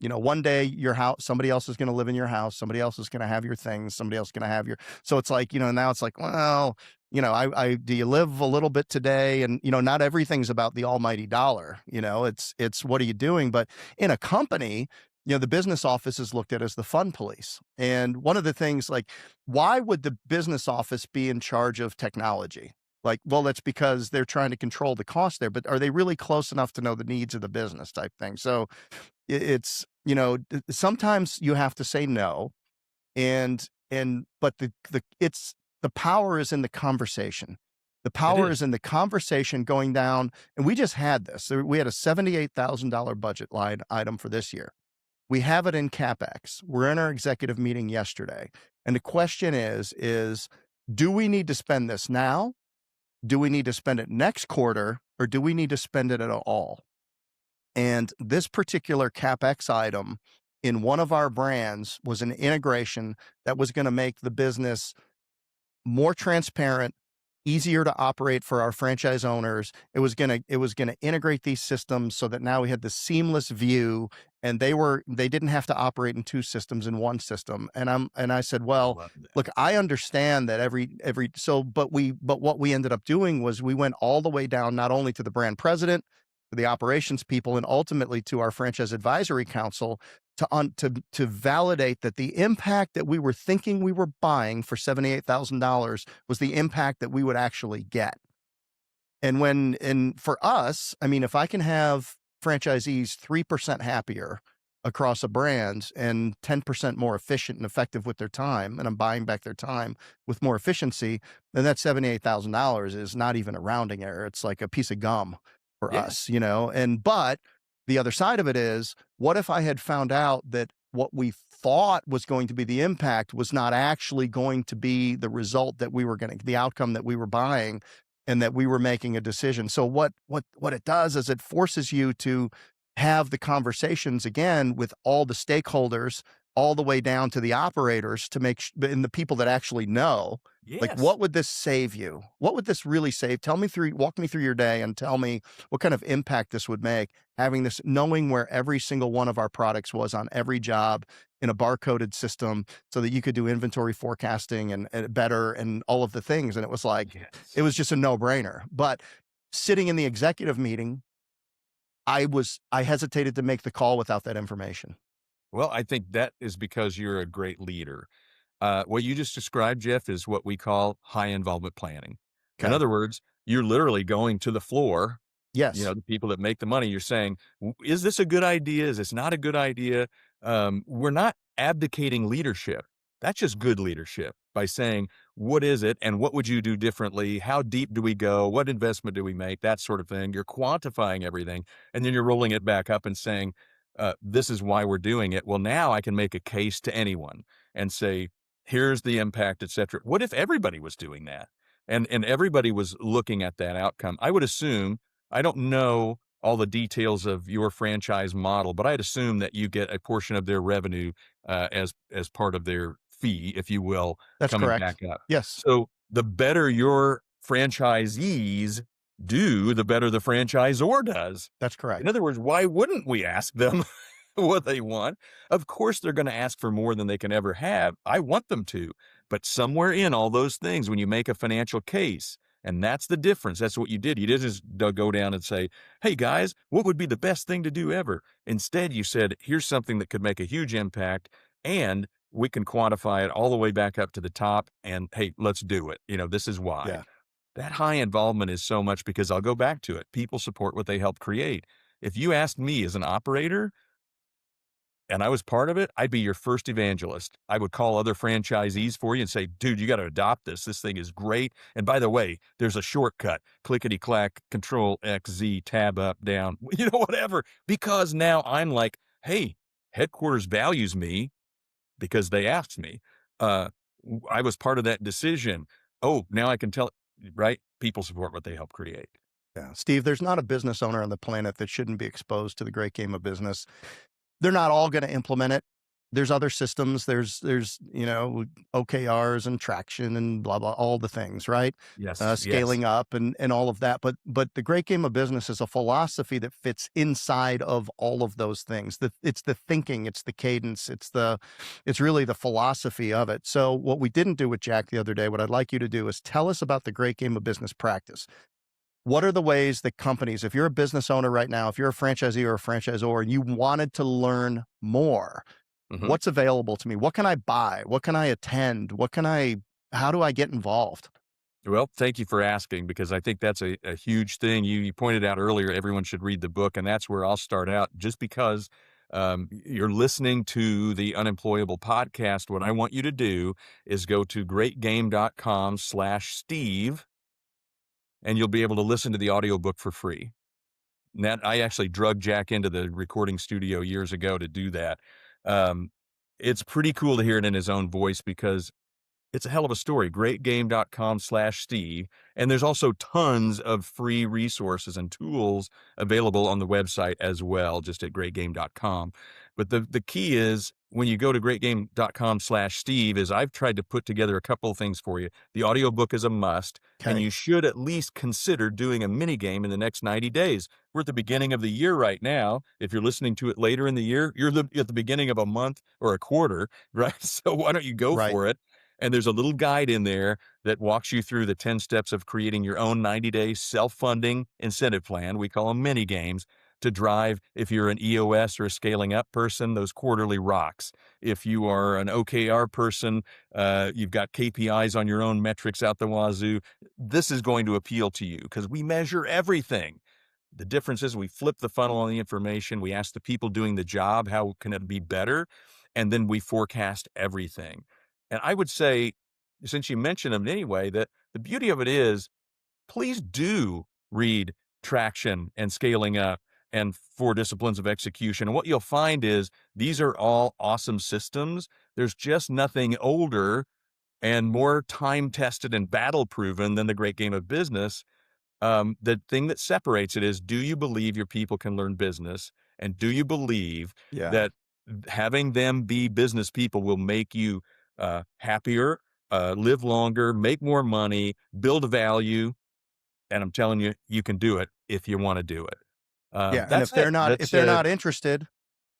One day your house, somebody else is going to live in your house. Somebody else is going to have your things. Somebody else is going to have your, so it's like, now it's like, well, do you live a little bit today? And, not everything's about the almighty dollar, it's what are you doing? But in a company, the business office is looked at as the fun police. And one of the things, like, why would the business office be in charge of technology? Like, well, that's because they're trying to control the cost there, but are they really close enough to know the needs of the business type thing? So it's sometimes you have to say no, but the power is in the conversation. The
It
power
is.
is in the conversation going down. And we just had this. We had a $78,000 budget line item for this year. We have it in CapEx. We're in our executive meeting yesterday. And the question is, do we need to spend this now? Do we need to spend it next quarter? Or do we need to spend it at all? And this particular CapEx item in one of our brands was an integration that was going to make the business more transparent, easier to operate for our franchise owners. It was going to integrate these systems so that now we had the seamless view, and they didn't have to operate in two systems, in one system. And I said,
I
well,
love
look,
that.
I understand that but what we ended up doing was we went all the way down, not only to the brand president, to the operations people, and ultimately to our franchise advisory council, to validate that the impact that we were thinking we were buying for $78,000 was the impact that we would actually get. And for us, I mean, if I can have franchisees 3% happier across a brand and 10% more efficient and effective with their time, and I'm buying back their time with more efficiency, then that $78,000 is not even a rounding error. It's like a piece of gum for
Yeah.
us, but the other side of it is, what if I had found out that what we thought was going to be the impact was not actually going to be the result that we were the outcome that we were buying, and that we were making a decision. So what it does is it forces you to have the conversations again with all the stakeholders, all the way down to the operators, to and the people that actually know, like,
Yes.
what would this save you? What would this really save? Walk me through your day and tell me what kind of impact this would make, having this, knowing where every single one of our products was on every job in a barcoded system, so that you could do inventory forecasting and better and all of the things. And it was like, it
Yes.
was just a no brainer. But sitting in the executive meeting, I hesitated to make the call without that information.
Well, I think that is because you're a great leader. What you just described, Jeff, is what we call high involvement planning. In
Okay.
other words, you're literally going to the floor,
Yes,
the people that make the money. You're saying, Is this a good idea? Is this not a good idea?" We're not abdicating leadership. That's just good leadership by saying, what is it? And what would you do differently? How deep do we go? What investment do we make? That sort of thing. You're quantifying everything. And then you're rolling it back up and saying, this is why we're doing it. Well, now I can make a case to anyone and say, here's the impact, et cetera. What if everybody was doing that? And everybody was looking at that outcome? I would assume, I don't know all the details of your franchise model, but I'd assume that you get a portion of their revenue as part of their fee, if you will,
that's
coming
correct.
back up.
Yes,
So the better your franchisees do, the better the franchisor does.
that's
In
correct.
other words, why wouldn't we ask them what they want? Of course, they're going to ask for more than they can ever have. I want them to. But somewhere in all those things, when you make a financial case, And that's the difference. That's what you did. You didn't just go down and say, hey guys, what would be the best thing to do ever? Instead, you said, here's something that could make a huge impact, and we can quantify it all the way back up to the top. And hey, let's do it. This is why.
Yeah.
That high involvement is so much because I'll go back to it. People support what they help create. If you asked me as an operator, and I was part of it, I'd be your first evangelist. I would call other franchisees for you and say, dude, you got to adopt this. This thing is great. And by the way, there's a shortcut, clickety clack, control X, Z, tab up, down, whatever. Because now I'm like, hey, headquarters values me because they asked me. I was part of that decision. Oh, now I can tell, right? People support what they help create.
Yeah. Steve, there's not a business owner on the planet that shouldn't be exposed to the great game of business. They're not all going to implement it. There's other systems. There's OKRs and traction and blah blah, all the things, right?
Yes, yes.
Scaling up and all of that. But the great game of business is a philosophy that fits inside of all of those things. It's the thinking, it's the cadence, it's really the philosophy of it. So what we didn't do with Jack the other day, what I'd like you to do is tell us about the great game of business practice. What are the ways that companies, if you're a business owner right now, if you're a franchisee or a franchisor and you wanted to learn more,
Mhm.
what's available to me? What can I buy? What can I attend? How do I get involved?
Well, thank you for asking, because I think that's a huge thing. You pointed out earlier, everyone should read the book, and that's where I'll start out. Just because you're listening to the Unemployable podcast, what I want you to do is go to greatgame.com/Steve, and you'll be able to listen to the audiobook for free. And that I actually drug Jack into the recording studio years ago to do that. Um, it's pretty cool to hear it in his own voice because it's a hell of a story. Greatgame.com/Steve. And there's also tons of free resources and tools available on the website as well, just at greatgame.com. But the key is when you go to greatgame.com/Steve is I've tried to put together a couple of things for you. The audiobook is a must, and
Okay.
you should at least consider doing a mini game in the next 90 days. We're at the beginning of the year right now. If you're listening to it later in the year, you're at the beginning of a month or a quarter, right? So why don't you go
Right.
for it? And there's a little guide in there that walks you through the 10 steps of creating your own 90-day self-funding incentive plan. We call them mini games to drive. If you're an EOS or a scaling up person, those quarterly rocks. If you are an OKR person, you've got KPIs on your own metrics out the wazoo. This is going to appeal to you because we measure everything. The difference is we flip the funnel on the information. We ask the people doing the job, how can it be better? And then we forecast everything. And I would say, since you mentioned them anyway, that the beauty of it is, please do read Traction and Scaling Up and Four Disciplines of Execution. And what you'll find is these are all awesome systems. There's just nothing older and more time tested and battle proven than the great game of business. The thing that separates it is, do you believe your people can learn business? And do you believe
Yeah.
that having them be business people will make you happier, live longer, make more money, build value? And I'm telling you, you can do it if you want to do it.
Yeah. And
That's it.
if
That's
they're not interested,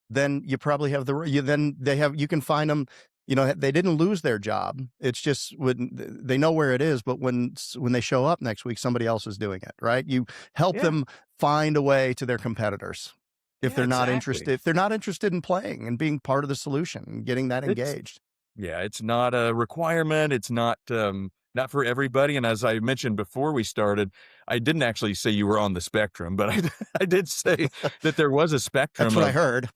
then you probably have you can find them, they didn't lose their job. It's just when they know where it is, but when they show up next week, somebody else is doing it, right? You help
yeah,
them find a way to their competitors
yeah, exactly.
if they're not interested in playing and being part of the solution and getting that
It's
engaged.
Yeah, it's not a requirement. It's not for everybody. And as I mentioned before we started, I didn't actually say you were on the spectrum, but I did say that there was a
That's
spectrum
what I
of
heard.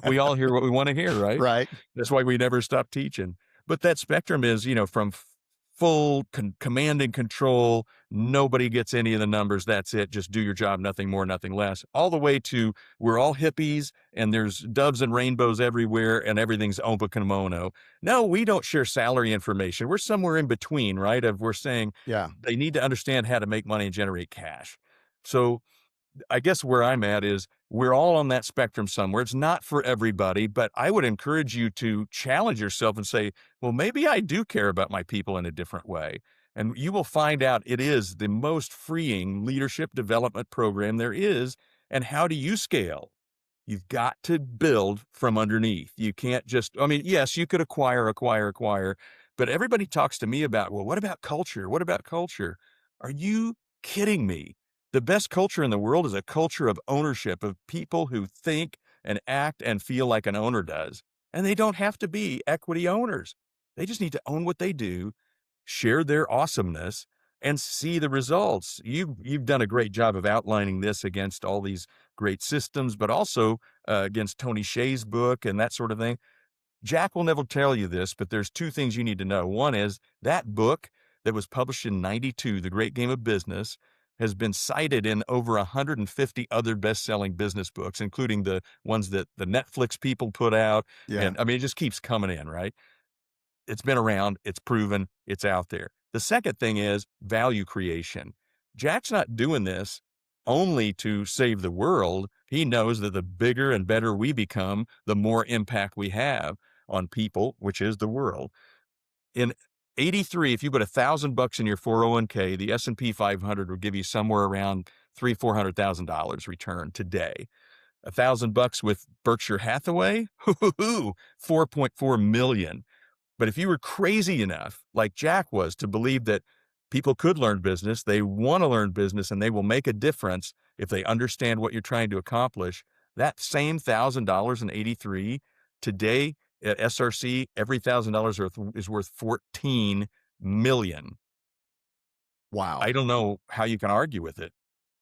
we all hear what we want to hear, right?
Right.
That's why we never stop teaching. But that spectrum is, from full command and control. Nobody gets any of the numbers. That's it. Just do your job, nothing more, nothing less. All the way to we're all hippies and there's doves and rainbows everywhere and everything's opa kimono. No, we don't share salary information. We're somewhere in between, right? We're saying
Yeah.
they need to understand how to make money and generate cash. So I guess where I'm at is we're all on that spectrum somewhere. It's not for everybody, but I would encourage you to challenge yourself and say, well, maybe I do care about my people in a different way. And you will find out it is the most freeing leadership development program there is. And how do you scale? You've got to build from underneath. You can't just, I mean, yes, you could acquire, But everybody talks to me about, well, what about culture? What about culture? Are you kidding me? The best culture in the world is a culture of ownership, of people who think and act and feel like an owner does. And they don't have to be equity owners. They just need to own what they do, share their awesomeness, and see the results. You've done a great job of outlining this against all these great systems, but also against Tony Hsieh's book and that sort of thing. Jack will never tell you this, but there's two things you need to know. One is that book that was published in 92, The Great Game of Business, has been cited in over 150 other best-selling business books, including the ones that the Netflix people put out.
Yeah.
And I mean, it just keeps coming in, right? It's been around, it's proven, it's out there. The second thing is value creation. Jack's not doing this only to save the world. He knows that the bigger and better we become, the more impact we have on people, which is the world. In 83, if you put $1,000 in your 401k, the S&P 500 will give you somewhere around $400,000 return today. $1,000 with Berkshire Hathaway, 4.4 million. But if you were crazy enough, like Jack was, to believe that people could learn business, they want to learn business, and they will make a difference if they understand what you're trying to accomplish, that same $1,000 in 83, today at SRC, every $1,000 is worth 14 million.
Wow.
I don't know how you can argue with it.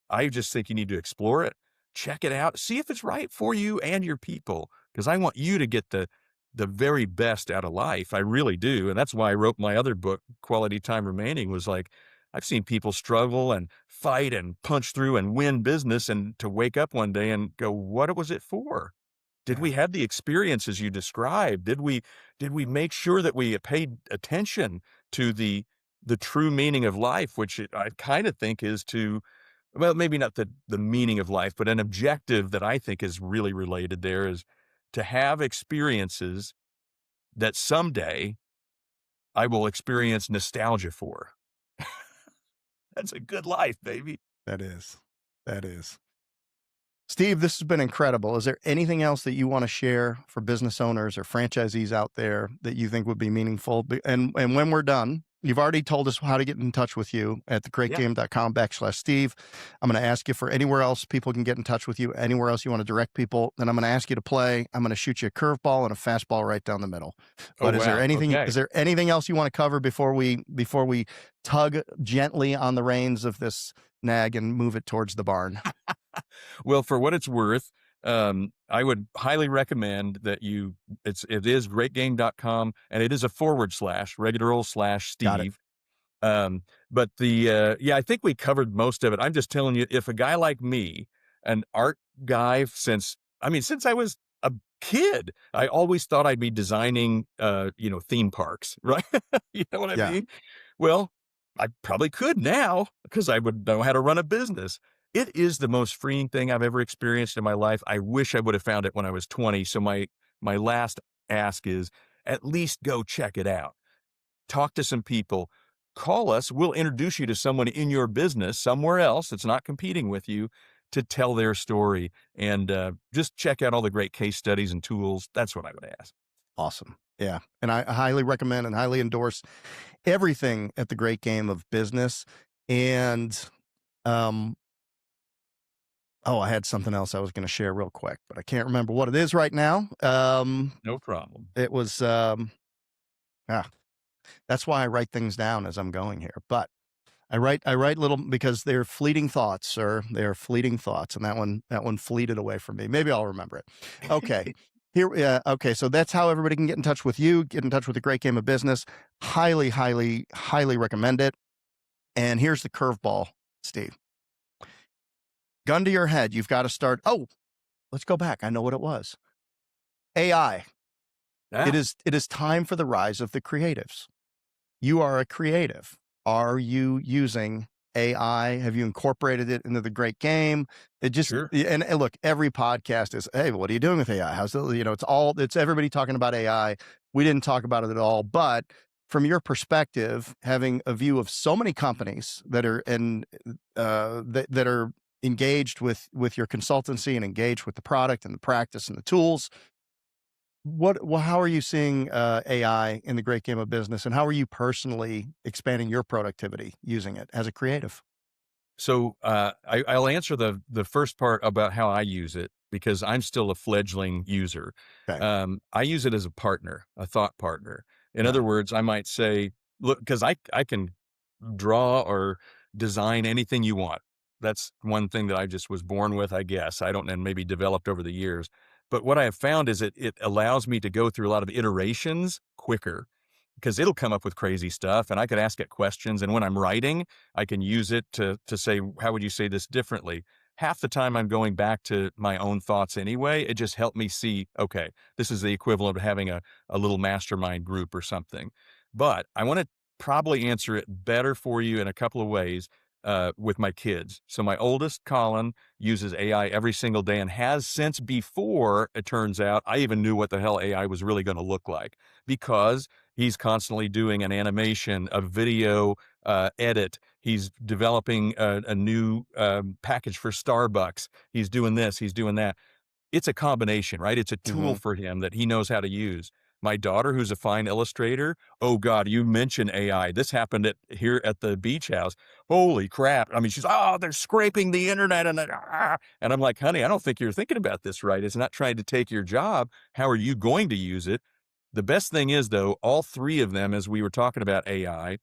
I just think you need to explore it, check it out, see if it's right for you and your people, because I want you to get the very best out of life. I really do. And that's why I wrote my other book, Quality Time Remaining, was like, I've seen people struggle and fight and punch through and win business, and to wake up one day and go, what was it for? Did
Yeah.
we have the experiences you described? Did we make sure that we paid attention to the true meaning of life, which I kind of think is to, well, maybe not the meaning of life, but an objective that I think is really related there is to have experiences that someday I will experience nostalgia for. That's a good life, baby.
That is. That is. Steve, this has been incredible. Is there anything else that you want to share for business owners or franchisees out there that you think would be meaningful? And when we're done, you've already told us how to get in touch with you at
Yeah.
thegreatgame.com/Steve. I'm going to ask you for anywhere else people can get in touch with you, anywhere else you want to direct people. Then I'm going to ask you to play. I'm going to shoot you a curveball and a fastball right down the middle.
Oh,
But is there
wow.
anything,
Okay.
is there anything else you want to cover before we tug gently on the reins of this nag and move it towards the barn?
Well, for what it's worth, I would highly recommend that it is greatgame.com, and it is a / regular old /
Got it.
Steve. But yeah, I think we covered most of it. I'm just telling you, if a guy like me, an art guy since I was a kid, I always thought I'd be designing, theme parks, right? You know what I
Yeah.
mean? Well, I probably could now because I would know how to run a business. It is the most freeing thing I've ever experienced in my life. I wish I would have found it when I was 20. So my last ask is at least go check it out. Talk to some people. Call us. We'll introduce you to someone in your business somewhere else that's not competing with you to tell their story. And just check out all the great case studies and tools. That's what I would ask.
Awesome. Yeah. And I highly recommend and highly endorse everything at the Great Game of Business. And, I had something else I was going to share real quick, but I can't remember what it is right now.
No problem.
It was, that's why I write things down as I'm going here. But I write little, because they're fleeting thoughts, sir. They're fleeting thoughts. And that one fleeted away from me. Maybe I'll remember it. Okay. Okay. So that's how everybody can get in touch with you, get in touch with the Great Game of Business. Highly, highly, highly recommend it. And here's the curveball, Steve. Gun to your head. You've got to start. Oh, let's go back. I know what it was. AI.
Ah,
It is time for the rise of the creatives. You are a creative. Are you using AI? Have you incorporated it into the Great Game? It just,
sure.
and look, every podcast is, hey, what are you doing with AI? How's the, it's everybody talking about AI. We didn't talk about it at all, but from your perspective, having a view of so many companies that are that are engaged with your consultancy and engaged with the product and the practice and the tools, Well, how are you seeing AI in the great game of business, and how are you personally expanding your productivity using it as a creative?
So, I'll answer the first part about how I use it because I'm still a fledgling user.
Okay.
I use it as a partner, a thought partner. In
Yeah.
other words, I might say, look, because I can draw or design anything you want. That's one thing that I just was born with, I guess. I don't, and maybe developed over the years. But what I have found is it allows me to go through a lot of iterations quicker because it'll come up with crazy stuff and I could ask it questions. And when I'm writing, I can use it to say, how would you say this differently? Half the time I'm going back to my own thoughts anyway. It just helped me see, okay, this is the equivalent of having a little mastermind group or something. But I want to probably answer it better for you in a couple of ways with my kids. So my oldest, Colin, uses AI every single day and has since before it turns out I even knew what the hell AI was really going to look like because he's constantly doing an animation, a video edit. He's developing a new package for Starbucks. He's doing this. He's doing that. It's a combination, right? It's a tool
Hmm.
for him that he knows how to use. My daughter, who's a fine illustrator, oh God, you mention AI. This happened here at the beach house. Holy crap. I mean, she's, oh, they're scraping the internet and I'm like, honey, I don't think you're thinking about this right. It's not trying to take your job. How are you going to use it? The best thing is, though, all three of them, as we were talking about AI,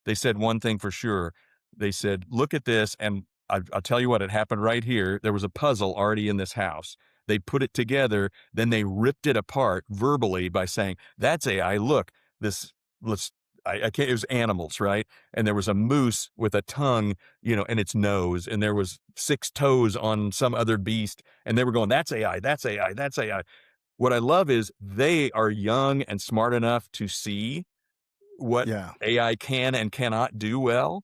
they said one thing for sure. They said, look at this. And I'll tell you what, it happened right here. There was a puzzle already in this house. They put it together, then they ripped it apart verbally by saying, that's AI. Look, this, let's, I can't, it was animals, right? And there was a moose with a tongue, in its nose, and there was 6 toes on some other beast. And they were going, that's AI, that's AI, that's AI. What I love is they are young and smart enough to see what
Yeah.
AI can and cannot do well,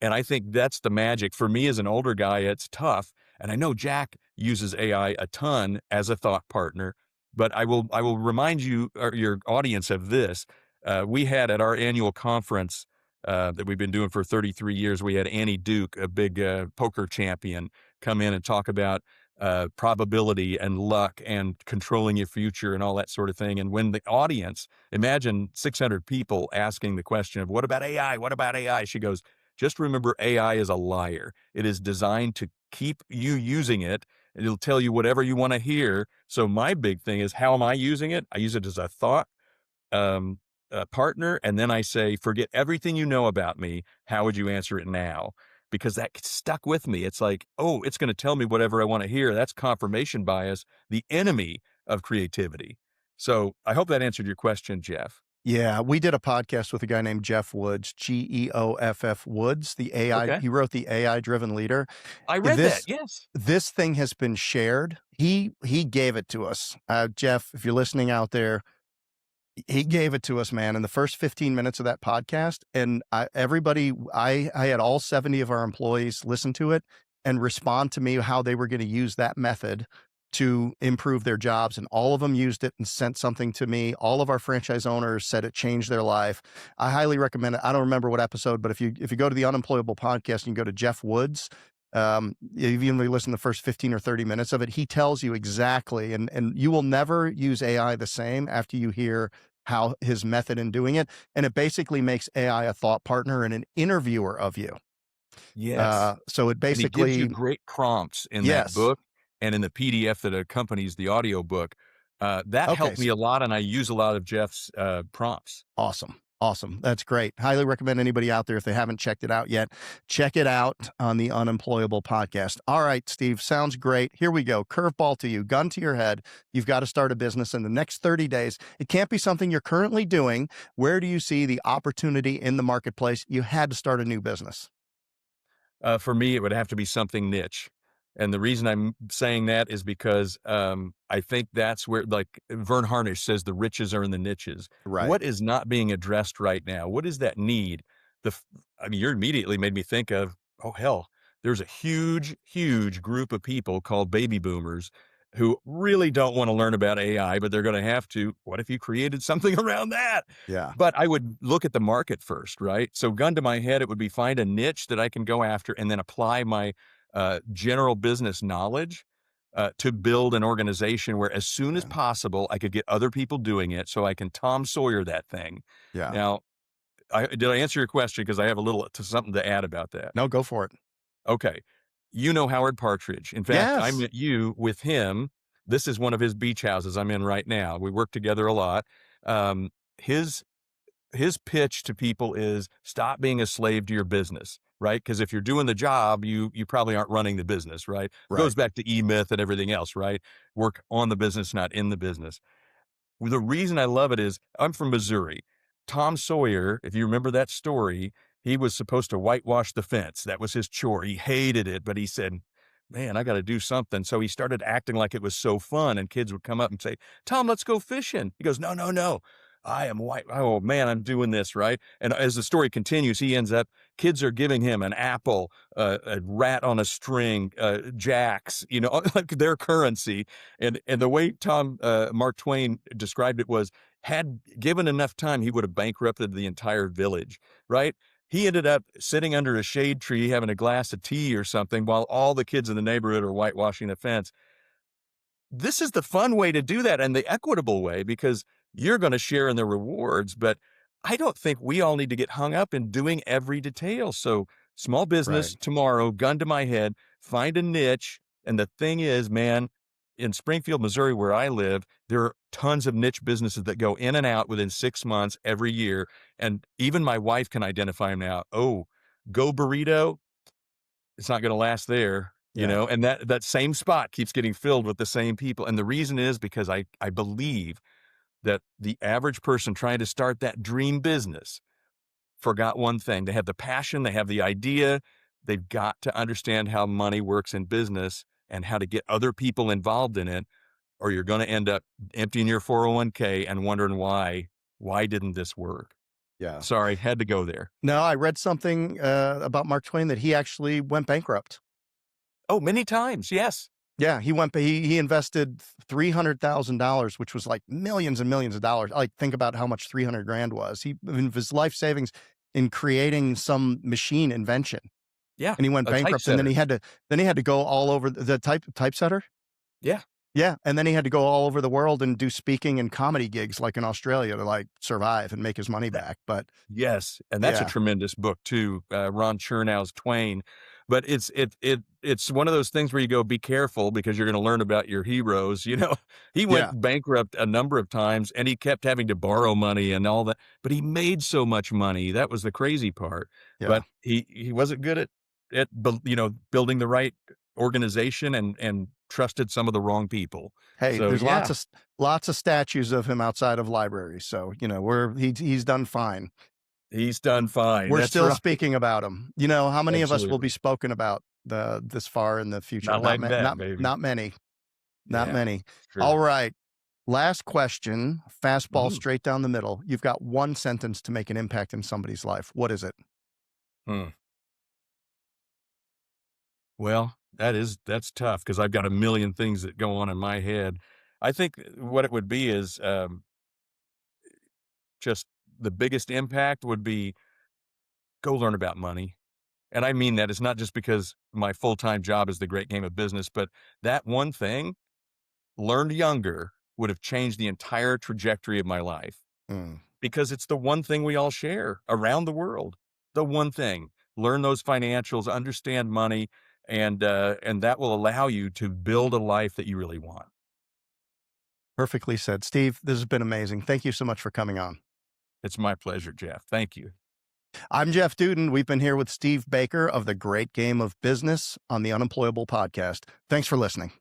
and I think that's the magic. For me as an older guy, it's tough, and I know Jack uses AI a ton as a thought partner, but I will remind you or your audience of this. We had at our annual conference, that we've been doing for 33 years, we had Annie Duke, a big, poker champion, come in and talk about, probability and luck and controlling your future and all that sort of thing, and when the audience imagine 600 people asking the question of, "What about AI? What about AI?" She goes, just remember AI is a liar. It is designed to keep you using it, and it'll tell you whatever you want to hear. So my big thing is, how am I using it? I use it as a thought um, partner, and then I say, forget everything you know about me. How would you answer it now? Because that stuck with me. It's like, oh, it's going to tell me whatever I want to hear. That's confirmation bias, the enemy of creativity. So I hope that answered your question, Jeff.
Yeah, we did a podcast with a guy named Jeff Woods, Geoff Woods, the AI.
Okay.
He wrote the AI driven leader.
I read that.
This
Yes.
this thing has been shared. He gave it to us. Jeff, if you're listening out there, he gave it to us, man, in the first 15 minutes of that podcast. And I had all 70 of our employees listen to it and respond to me how they were going to use that method to improve their jobs. And all of them used it and sent something to me. All of our franchise owners said it changed their life. I highly recommend it. I don't remember what episode, but if you go to the Unemployable podcast and you go to Jeff Woods, even if you listen to the first 15 or 30 minutes of it, he tells you exactly, and you will never use AI the same after you hear how his method in doing it. And it basically makes AI a thought partner and an interviewer of you.
Yes.
So it
And he gives you
basically,
great prompts in that
yes.
book and in the PDF that accompanies the audiobook. That
Okay.
helped me a lot, and I use a lot of Jeff's, prompts.
Awesome. Awesome. That's great. Highly recommend anybody out there, if they haven't checked it out yet, check it out on the Unemployable podcast. All right, Steve, sounds great. Here we go. Curveball to you, gun to your head. You've got to start a business in the next 30 days. It can't be something you're currently doing. Where do you see the opportunity in the marketplace? You had to start a new business.
For me, it would have to be something niche. And the reason I'm saying that is because, I think that's where, like Vern Harnish says, the riches are in the niches.
Right.
What is not being addressed right now? What is that need? I mean, you immediately made me think of, oh hell, there's a huge, huge group of people called baby boomers who really don't want to learn about AI, but they're going to have to. What if you created something around that?
Yeah.
But I would look at the market first, right? So gun to my head, it would be find a niche that I can go after and then apply my general business knowledge to build an organization where as soon as
Yeah.
possible, I could get other people doing it so I can Tom Sawyer that thing.
Yeah.
Now, did I answer your question? Because I have a little something to add about that.
No, go for it.
Okay. You know Howard Partridge. In fact, I
Yes.
met you with him. This is one of his beach houses I'm in right now. We work together a lot. Um, his his pitch to people is stop being a slave to your business, right? Because if you're doing the job, you probably aren't running the business, right?
Right.
Goes back to E-Myth and everything else, right? Work on the business, not in the business. Well, the reason I love it is I'm from Missouri. Tom Sawyer, if you remember that story, he was supposed to whitewash the fence. That was his chore. He hated it, but he said, man, I got to do something. So he started acting like it was so fun. And kids would come up and say, Tom, let's go fishing. He goes, no, no, no. I am white. Oh man, I'm doing this, right? And as the story continues, he ends up, kids are giving him an apple, a rat on a string, jacks, like their currency. And the way Mark Twain described it was, had given enough time, he would have bankrupted the entire village, right? He ended up sitting under a shade tree having a glass of tea or something while all the kids in the neighborhood are whitewashing the fence. This is the fun way to do that and the equitable way because you're going to share in the rewards. But I don't think we all need to get hung up in doing every detail. So, small
Right.
business tomorrow, gun to my head, find a niche. And the thing is, man, in Springfield, Missouri, where I live, there are tons of niche businesses that go in and out within 6 months every year. And even my wife can identify them now. Oh, Go Burrito, it's not going to last there,
Yeah.
and that same spot keeps getting filled with the same people. And the reason is because I believe that the average person trying to start that dream business forgot one thing. They have the passion, they have the idea, they've got to understand how money works in business and how to get other people involved in it, or you're going to end up emptying your 401k and wondering why didn't this work?
Yeah.
Sorry, had to go there.
No, I read something about Mark Twain that he actually went bankrupt.
Oh, many times. Yes.
Yeah, he invested $300,000, which was like millions and millions of dollars. Like, think about how much 300 grand was. His life savings in creating some machine invention,
Yeah.
and he went
A
bankrupt. And then
typesetter.
he had to go all over the typesetter.
Yeah.
Yeah, and then he had to go all over the world and do speaking and comedy gigs, like in Australia, to like survive and make his money back. But
Yes, and that's a
yeah,
tremendous book too, Ron Chernow's Twain. But it's one of those things where you go, "Be careful," because you're gonna learn about your heroes, He
yeah,
went bankrupt a number of times, and he kept having to borrow money and all that, but he made so much money, that was the crazy part.
yeah.
But he wasn't good at building the right organization and trusted some of the wrong people.
Hey,
So,
there's
yeah,
lots of statues of him outside of libraries, so he's done fine.
he's done fine,
We're
that's
still
right.
speaking about him. How many of us will be
Absolutely.
spoken about this far in the future?
Not like that, baby.
Not many. Not
Yeah,
many.
true.
All right. Last question. Fastball
Mhm.
straight down the middle. You've got one sentence to make an impact in somebody's life. What is it?
Hmm. Well, that's tough because I've got a million things that go on in my head. I think what it would be is, just the biggest impact would be go learn about money. And I mean that it's not just because my full-time job is the great game of business, but that one thing, learned younger, would have changed the entire trajectory of my life.
Mm.
Because it's the one thing we all share around the world. The one thing. Learn those financials, understand money, and that will allow you to build a life that you really want.
Perfectly said. Steve, this has been amazing. Thank you so much for coming on.
It's my pleasure, Jeff. Thank you.
I'm Jeff Dudan. We've been here with Steve Baker of the Great Game of Business on the Unemployable podcast. Thanks for listening.